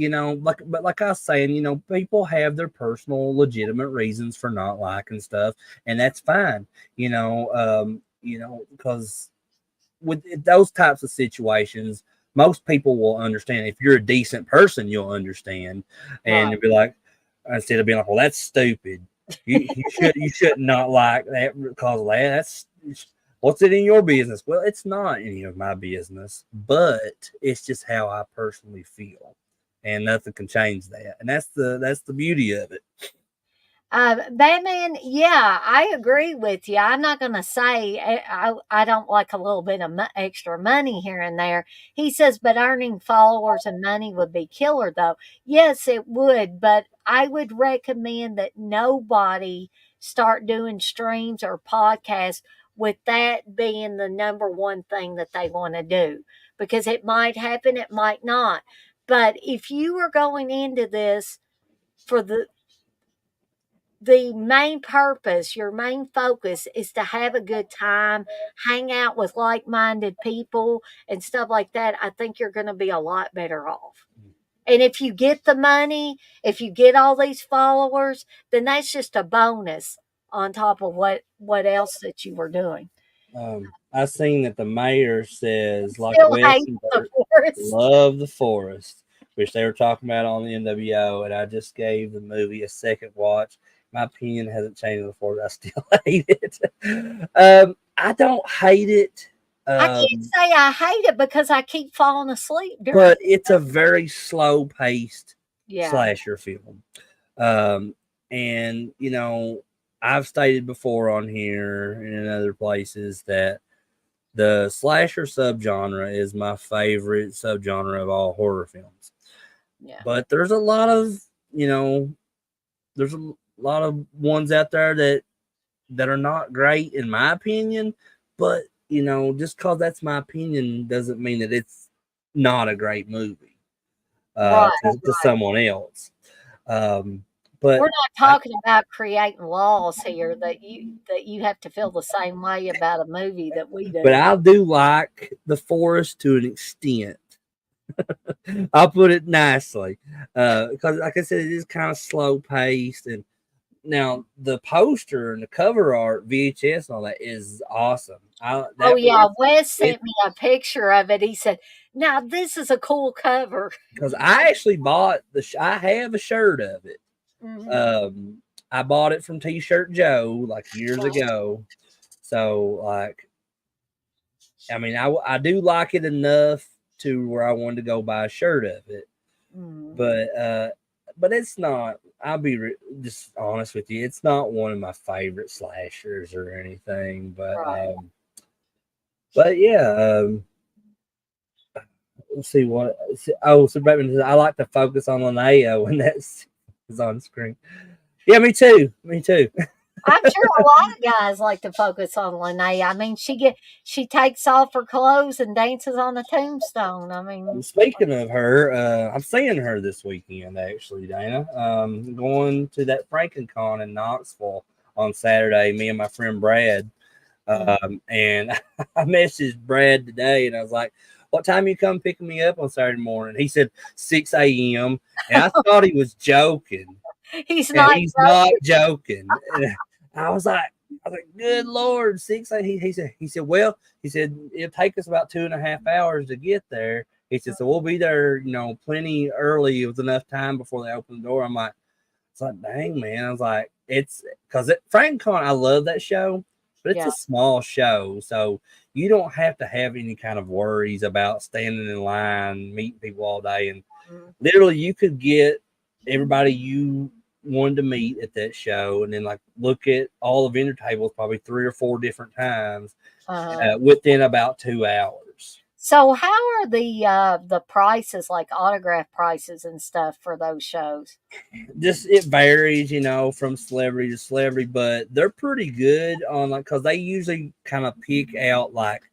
Speaker 2: like I was saying, people have their personal legitimate reasons for not liking stuff, and that's fine. Because with those types of situations, most people will understand. If you're a decent person, you'll understand, and
Speaker 1: Right.
Speaker 2: you'll be like, instead of being like, "Well, that's stupid. You should not like that because of that. That's what's it in your business?" Well, it's not any of my business, but it's just how I personally feel, and nothing can change that. And that's the beauty of it.
Speaker 1: Batman, yeah, I agree with you. I'm not going to say I don't like a little bit of extra money here and there. He says, but earning followers and money would be killer, though. Yes, it would, but I would recommend that nobody start doing streams or podcasts with that being the number one thing that they want to do because it might happen, it might not. But if you are going into this for the main purpose, your main focus is to have a good time, hang out with like minded people and stuff like that, I think you're going to be a lot better off. And if you get the money, if you get all these followers, then that's just a bonus on top of what else that you were doing.
Speaker 2: I seen that the mayor says like
Speaker 1: Still
Speaker 2: Wes
Speaker 1: hate
Speaker 2: and
Speaker 1: the
Speaker 2: Bert
Speaker 1: forest.
Speaker 2: love the forest, which they were talking about on the NWO, and I just gave the movie a second watch. My opinion hasn't changed on the forest. I still hate it. I don't hate it,
Speaker 1: I can't
Speaker 2: um,
Speaker 1: say I hate it because I keep falling asleep during.
Speaker 2: but it's a very slow paced
Speaker 1: Yeah,
Speaker 2: slasher film. Um, and I've stated before on here and in other places that the slasher subgenre is my favorite subgenre of all horror films.
Speaker 1: yeah,
Speaker 2: But you know, there's a lot of ones out there that are not great in my opinion. But just because that's my opinion doesn't mean that it's not a great movie
Speaker 1: right.
Speaker 2: to someone else. Um,
Speaker 1: We're
Speaker 2: but
Speaker 1: not
Speaker 2: I,
Speaker 1: talking about creating laws here that you have to feel the same way about a movie that we
Speaker 2: but
Speaker 1: do.
Speaker 2: I do like the forest to an extent. I'll put it nicely, because like I said, it is kind of slow paced. And now the poster and the cover art, VHS, and all that is awesome. I
Speaker 1: Oh
Speaker 2: that
Speaker 1: yeah, Wes
Speaker 2: it
Speaker 1: sent me a picture of it. He said, "Now this is a cool cover."
Speaker 2: because I actually bought I have a shirt of it.
Speaker 1: Mhm.
Speaker 2: Um, I bought it from T-Shirt Joe like years ago. So like, I mean, I do like it enough to where I wanted to go buy a shirt of it.
Speaker 1: Mhm.
Speaker 2: But it's not. I'll be just honest with you. It's not one of my favorite slashers or anything.
Speaker 1: Right.
Speaker 2: But yeah. Let's see what. Oh, so Batman says, I like to focus on Linnea when that's is on screen. Yeah, me too. Me too.
Speaker 1: I'm sure a lot of guys like to focus on Linnea. I mean, she takes off her clothes and dances on the tombstone. I mean,
Speaker 2: Speaking of her, I'm seeing her this weekend actually, Dana. Going to that FrankenCon in Knoxville on Saturday. Me and my friend Brad.
Speaker 1: mm.
Speaker 2: And I messaged Brad today and I was like, "What time you come picking me up on Saturday morning?" He said 6 a.m. And I thought he was joking.
Speaker 1: He's
Speaker 2: And
Speaker 1: not
Speaker 2: he's not joking. And I was like, "Good Lord, 6 a.m." He said, "Well," he said, "it'll take us about 2.5 hours to get there." He said, "So we'll be there, plenty early with enough time before they open the door." It's like, dang, man. I was like, it's because FrankenCon, I love that show, but it's
Speaker 1: yeah.
Speaker 2: a small show. So you don't have to have any kind of worries about standing in line, meeting people all day. And
Speaker 1: Mm.
Speaker 2: literally, you could get everybody you wanted to meet at that show, and then like look at all the vendor tables probably 3 or 4 different times
Speaker 1: Uh-huh.
Speaker 2: within about 2 hours.
Speaker 1: So how are the prices, like autograph prices and stuff for those shows?
Speaker 2: Just it varies, from celebrity to celebrity, but they're pretty good on like because they usually kind of pick out like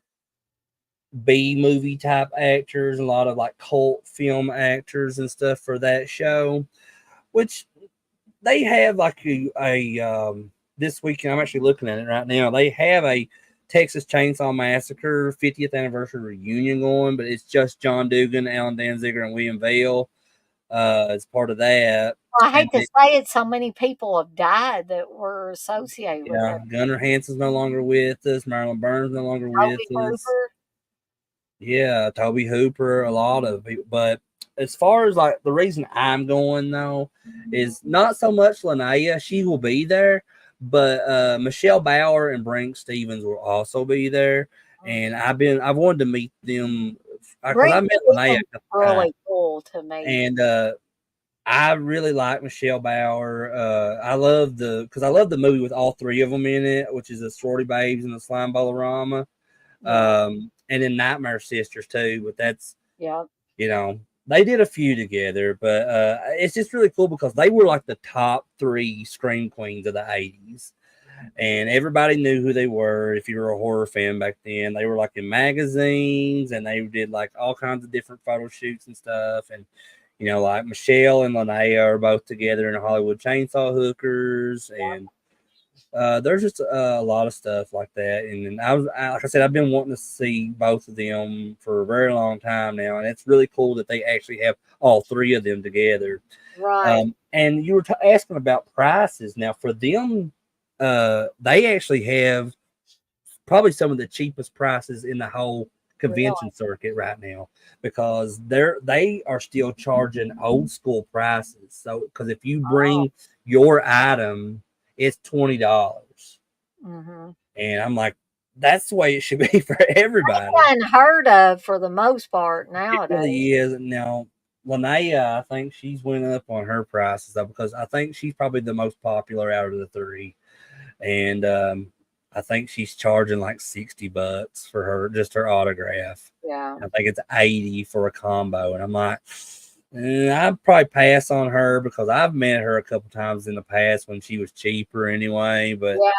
Speaker 2: B movie type actors, a lot of like cult film actors and stuff for that show, which they have like a this weekend. I'm actually looking at it right now. They have a Texas Chainsaw Massacre 50th anniversary reunion going, but it's just John Dugan, Alan Danziger, and William Vale as part of that.
Speaker 1: I
Speaker 2: And
Speaker 1: hate to
Speaker 2: then,
Speaker 1: say it, so many people have died that were associated with
Speaker 2: yeah,
Speaker 1: it.
Speaker 2: Gunnar Hansen's no longer with us. Marilyn Burns no longer with
Speaker 1: Toby
Speaker 2: us.
Speaker 1: Hooper.
Speaker 2: Yeah, Toby Hooper, a lot of people. But as far as like the reason I'm going though is not so much Linnea, she will be there, but Michelle Bauer and Brink Stevens will also be there. And I've wanted to meet them because I
Speaker 1: Brink
Speaker 2: met Linnea
Speaker 1: Stevens
Speaker 2: a couple times,
Speaker 1: really cool to me.
Speaker 2: and I really like Michelle Bauer. I love the movie with all three of them in it, which is the Sorority Babes and the Slime Bolorama.
Speaker 1: Yeah,
Speaker 2: And then Nightmare Sisters too. But that's
Speaker 1: yeah.
Speaker 2: you know they did a few together, but it's just really cool because they were like the top three scream queens of the '80s, and everybody knew who they were. If you were a horror fan back then, they were like in magazines, and they did like all kinds of different photo shoots and stuff. And like Michelle and Linnea are both together in Hollywood Chainsaw Hookers, and there's just a lot of stuff like that. And like I said, I've been wanting to see both of them for a very long time now, and it's really cool that they actually have all three of them together.
Speaker 1: Right.
Speaker 2: And you were asking about prices. Now for them, they actually have probably some of the cheapest prices in the whole
Speaker 1: Really.
Speaker 2: convention circuit right now because they are still charging old school prices. So because if you
Speaker 1: Oh.
Speaker 2: bring your item, it's $20,
Speaker 1: Hmm.
Speaker 2: and I'm like, that's the way it should be for everybody.
Speaker 1: That's unheard of for the most part
Speaker 2: It
Speaker 1: nowadays.
Speaker 2: really is. Now, Linnea, I think she's went up on her prices though because I think she's probably the most popular out of the three, and I think she's charging like $60 for her autograph.
Speaker 1: Yeah.
Speaker 2: I think it's 80 for a combo, and I'm like, I'd probably pass on her because I've met her a couple times in the past when she was cheaper anyway. But
Speaker 1: Yeah,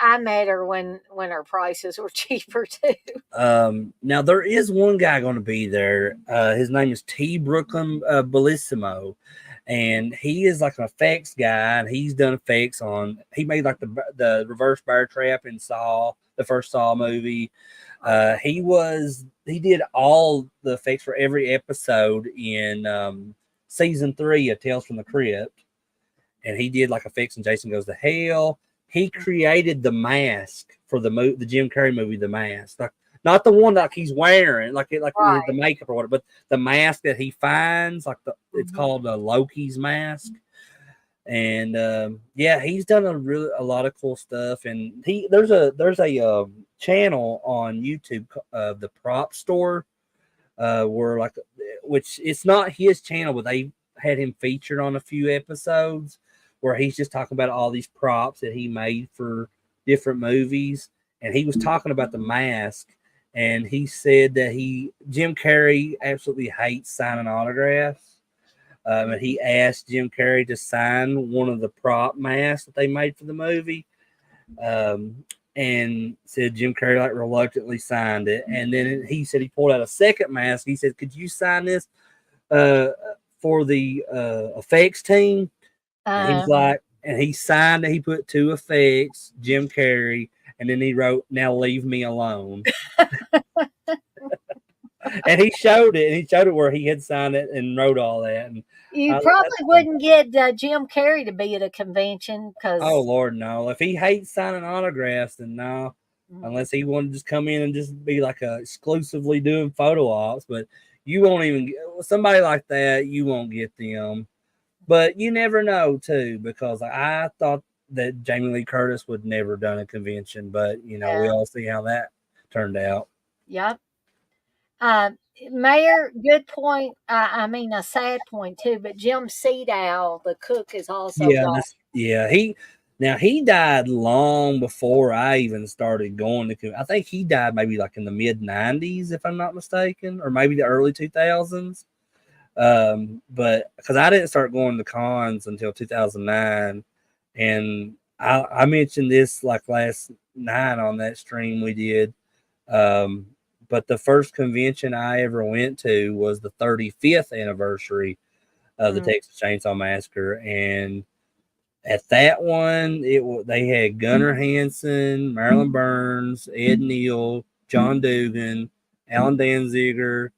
Speaker 1: I met her when her prices were cheaper too.
Speaker 2: now there is one guy going to be there. His name is T. Brooklyn Bellissimo, and he is like an effects guy, and he's done effects on. He made like the reverse bear trap in Saw, the first Saw movie. He did all the effects for every episode in season 3 of Tales from the Crypt, and he did like effects in Jason Goes to Hell. He created the mask for the Jim Carrey movie, The Mask. Like not the one that he's wearing, like the
Speaker 1: Right.
Speaker 2: makeup or whatever, but the mask that he finds, it's
Speaker 1: Mhm.
Speaker 2: called Loki's mask. And yeah, he's done a lot of cool stuff. And there's a channel on YouTube, the Prop Store, where like which it's not his channel, but they had him featured on a few episodes where he's just talking about all these props that he made for different movies. And he was talking about the mask, and he said that Jim Carrey absolutely hates signing autographs. And he asked Jim Carrey to sign one of the prop masks that they made for the movie. Um, and said Jim Carrey like reluctantly signed it. And then he said he pulled out a second mask. He said, "Could you sign this uh, for the effects team?" And he's
Speaker 1: Uh,
Speaker 2: like, and he signed it. He put two effects, Jim Carrey, and then he wrote, "Now leave me alone." And he showed it, and he showed it where he had signed it and wrote all that. And
Speaker 1: you
Speaker 2: I thought that's
Speaker 1: probably
Speaker 2: cool.
Speaker 1: wouldn't get Jim Carrey to be at a convention
Speaker 2: Oh
Speaker 1: because
Speaker 2: Lord, no! If he hates signing autographs, then no. Unless he wanted to just come in and just be like exclusively doing photo ops, but you won't even get somebody like that. You won't get them, but you never know too, because I thought that Jamie Lee Curtis would never done a convention, but we
Speaker 1: yeah,
Speaker 2: all see how that turned out.
Speaker 1: yep. Uh, Mayor, good point. I mean, a sad point too. But Jim Seadow, the cook, is also
Speaker 2: Yeah,
Speaker 1: gone.
Speaker 2: he died long before I even started going to. I think he died maybe like in the mid-90s, if I'm not mistaken, or maybe the early 2000s. But because I didn't start going to cons until 2009, and I mentioned this like last night on that stream we did. Um, but the first convention I ever went to was the 35th anniversary of the
Speaker 1: Mm,
Speaker 2: Texas Chainsaw Massacre, and at that one, they had Gunnar Hansen, Marilyn Burns, Ed Neal, John Dugan, Alan Danziger,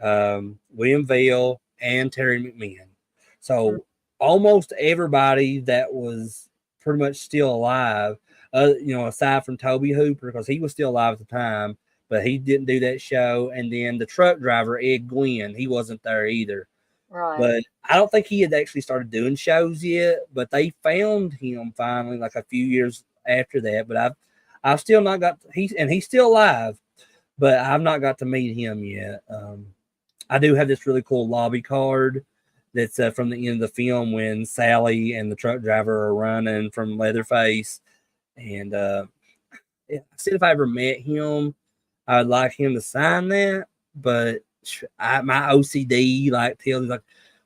Speaker 2: William Vale, and Terry McMahon.
Speaker 1: mm,
Speaker 2: So almost everybody that was pretty much still alive, aside from Toby Hooper, because he was still alive at the time, but he didn't do that show. And then the truck driver, Ed Gwynn, he wasn't there either.
Speaker 1: right.
Speaker 2: But I don't think he had actually started doing shows yet. But they found him finally, like a few years after that. But I've still not got he's still alive, but I've not got to meet him yet. I do have this really cool lobby card that's from the end of the film when Sally and the truck driver are running from Leatherface. And I said if I ever met him, I'd like him to sign that. But my OCD like tells me like,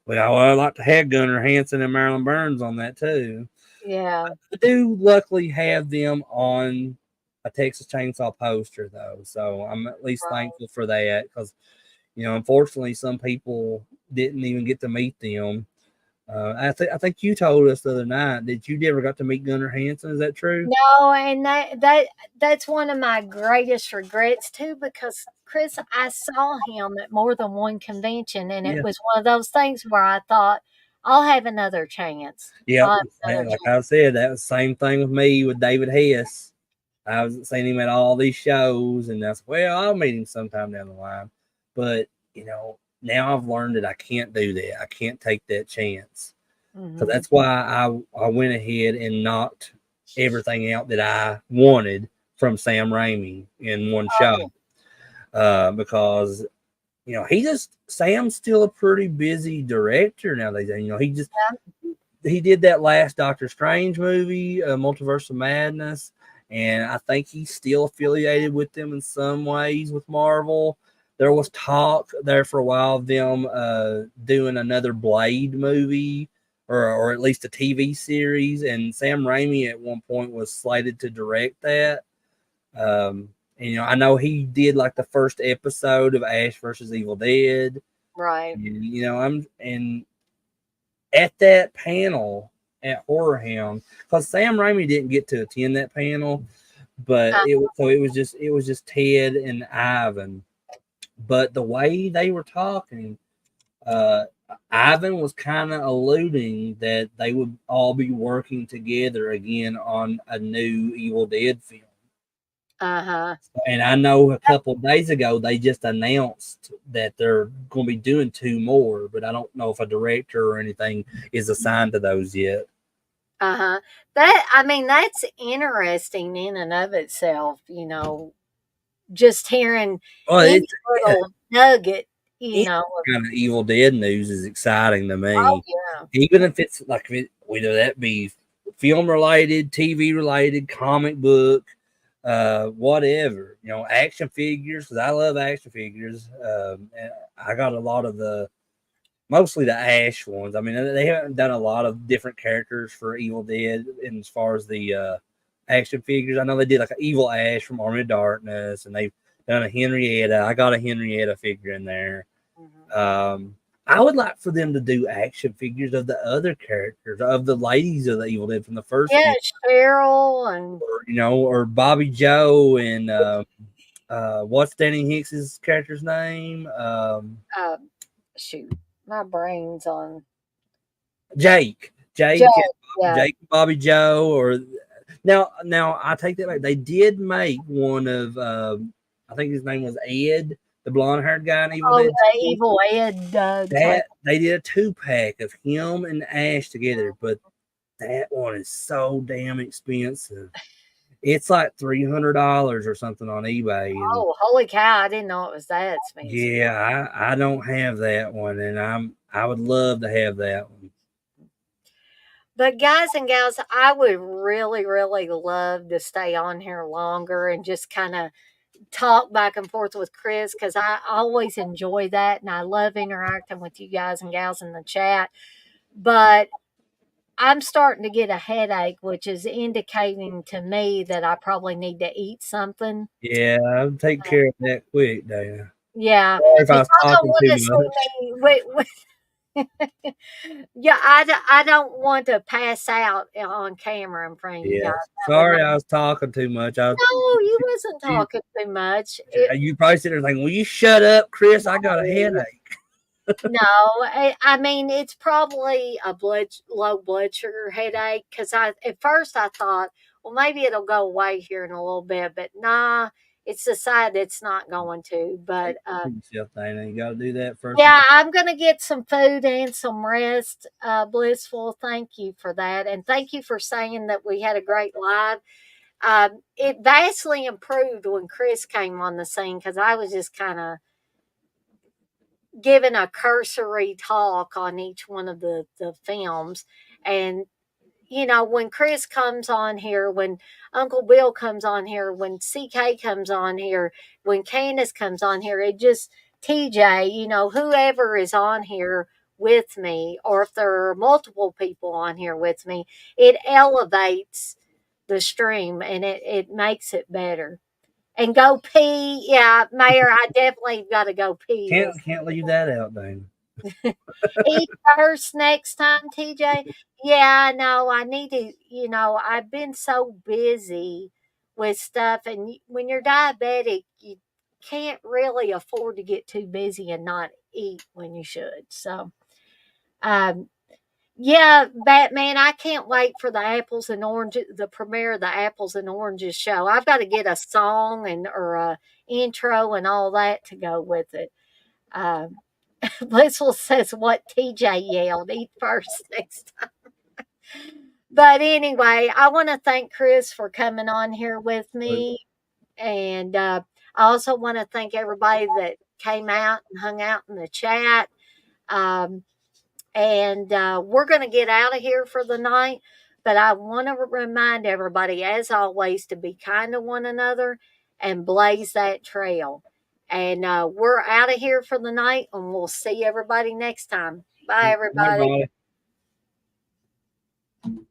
Speaker 2: well, I'd like to have Gunnar Hansen and Marilyn Burns on that too.
Speaker 1: Yeah.
Speaker 2: I do luckily have them on a Texas Chainsaw poster though, so I'm at least
Speaker 1: Right.
Speaker 2: thankful for that because unfortunately, some people didn't even get to meet them. I think you told us the other night that you never got to meet Gunnar Hansen. Is that true?
Speaker 1: No, and that's one of my greatest regrets too, because Chris, I saw him at more than one convention, and it
Speaker 2: Yeah,
Speaker 1: was one of those things where I thought, I'll have another chance.
Speaker 2: yep.
Speaker 1: I'll have another
Speaker 2: Like
Speaker 1: chance.
Speaker 2: I said, that was the same thing with me with David Hess. I was seeing him at all these shows, and that's well, I'll meet him sometime down the line. But now I've learned that I can't do that. I can't take that chance. So
Speaker 1: Hmm.
Speaker 2: that's why I went ahead and knocked everything out that I wanted from Sam Raimi in one shot.
Speaker 1: Oh,
Speaker 2: Because Sam's still a pretty busy director nowadays. He did that last Doctor Strange movie, Multiverse of Madness, and I think he's still affiliated with them in some ways with Marvel. There was talk there for a while of them doing another Blade movie or at least a TV series, and Sam Raimi at one point was slated to direct that. And, I know he did like the first episode of Ash versus Evil Dead.
Speaker 1: right.
Speaker 2: And, and at that panel at Horror Hound, because Sam Raimi didn't get to attend that panel, but
Speaker 1: Uh,
Speaker 2: it was just Ted and Ivan. But the way they were talking, uh, Ivan was kind of alluding that they would all be working together again on a new Evil Dead film.
Speaker 1: uh-huh.
Speaker 2: And I know a couple of days ago they just announced that they're going to be doing two more, but I don't know if a director or anything is assigned to those yet.
Speaker 1: Uh-huh. That I mean, that's interesting in and of itself, just hearing
Speaker 2: Well,
Speaker 1: any
Speaker 2: yeah,
Speaker 1: little nugget,
Speaker 2: any
Speaker 1: of,
Speaker 2: kind of Evil Dead news is exciting to
Speaker 1: oh
Speaker 2: me,
Speaker 1: yeah.
Speaker 2: even if it's like whether that be film related, TV related, comic book, whatever. Action figures because I love action figures. And I got a lot of mostly the Ash ones. I mean, they haven't done a lot of different characters for Evil Dead in as far as the action figures. I know they did like an Evil Ash from Army of Darkness, and they've done a Henrietta. I got a Henrietta figure in there.
Speaker 1: Mhm.
Speaker 2: Um, I would like for them to do action figures of the other characters, of the ladies of the Evil Dead from the first
Speaker 1: Yeah,
Speaker 2: film,
Speaker 1: Cheryl and
Speaker 2: or Bobby Joe and what's Danny Hicks's character's name?
Speaker 1: uh, shoot, my brain's on
Speaker 2: Jake,
Speaker 1: Joe.
Speaker 2: Jake,
Speaker 1: Yeah.
Speaker 2: Jake, Bobby Joe, or now I take that back. They did make one of I think his name was Ed, the blonde haired guy in Evil
Speaker 1: Oh,
Speaker 2: Dead
Speaker 1: the
Speaker 2: 2.
Speaker 1: Evil Ed type.
Speaker 2: That they did a 2-pack of him and Ash together, but that one is so damn expensive. It's like $300 or something on eBay, and
Speaker 1: Oh, holy cow! I didn't know it was that expensive.
Speaker 2: yeah, I don't have that one, and I would love to have that one.
Speaker 1: But guys and gals, I would really, really love to stay on here longer and just kind of talk back and forth with Chris because I always enjoy that and I love interacting with you guys and gals in the chat. But I'm starting to get a headache, which is indicating to me that I probably need to eat something.
Speaker 2: Yeah, I'll take care of that quick, Dana.
Speaker 1: Yeah,
Speaker 2: Sorry if I
Speaker 1: but
Speaker 2: was
Speaker 1: y'all don't
Speaker 2: talking
Speaker 1: want
Speaker 2: too
Speaker 1: to see
Speaker 2: much.
Speaker 1: me. Yeah, I don't want to pass out on camera in front of you guys.
Speaker 2: Yeah,
Speaker 1: That would not.
Speaker 2: sorry I was talking too much.
Speaker 1: No, you wasn't
Speaker 2: You,
Speaker 1: talking too much. It,
Speaker 2: you probably sit there thinking, "Will you shut up, Chris? I got a headache."
Speaker 1: no, I mean it's probably a low blood sugar headache because I at first I thought, well, maybe it'll go away here in a little bit, but nah, it's decided it's not going to. But
Speaker 2: Take care of yourself, Dana. You got to do that first.
Speaker 1: yeah, I'm gonna get some food and some rest. Blissful, thank you for that, and thank you for saying that we had a great live. It vastly improved when Chris came on the scene because I was just kind of given a cursory talk on each one of the films. And, you know, when Chris comes on here, when Uncle Bill comes on here, when CK comes on here, when Candace comes on here, it just, TJ, you know, whoever is on here with me, or if there are multiple people on here with me, it elevates the stream and it makes it better. And go pee. Yeah, Mayor, I definitely got to go pee this.
Speaker 2: Can't leave that out, Dana.
Speaker 1: Eat first next time, TJ. Yeah, I know. I need to, you know, I've been so busy with stuff. And when you're diabetic, you can't really afford to get too busy and not eat when you should. So, um, yeah, Batman, I can't wait for the apples and oranges, the premiere of the apples and oranges show. I've got to get a song and or a intro and all that to go with it. Um, Blissful says what TJ yelled, eat first next time. But anyway, I want to thank Chris for coming on here with me. And I also want to thank everybody that came out and hung out in the chat. Um, and we're going to get out of here for the night. But I want to remind everybody, as always, to be kind to one another and blaze that trail. And we're out of here for the night, and we'll see everybody next time. Bye, everybody.
Speaker 2: Everybody.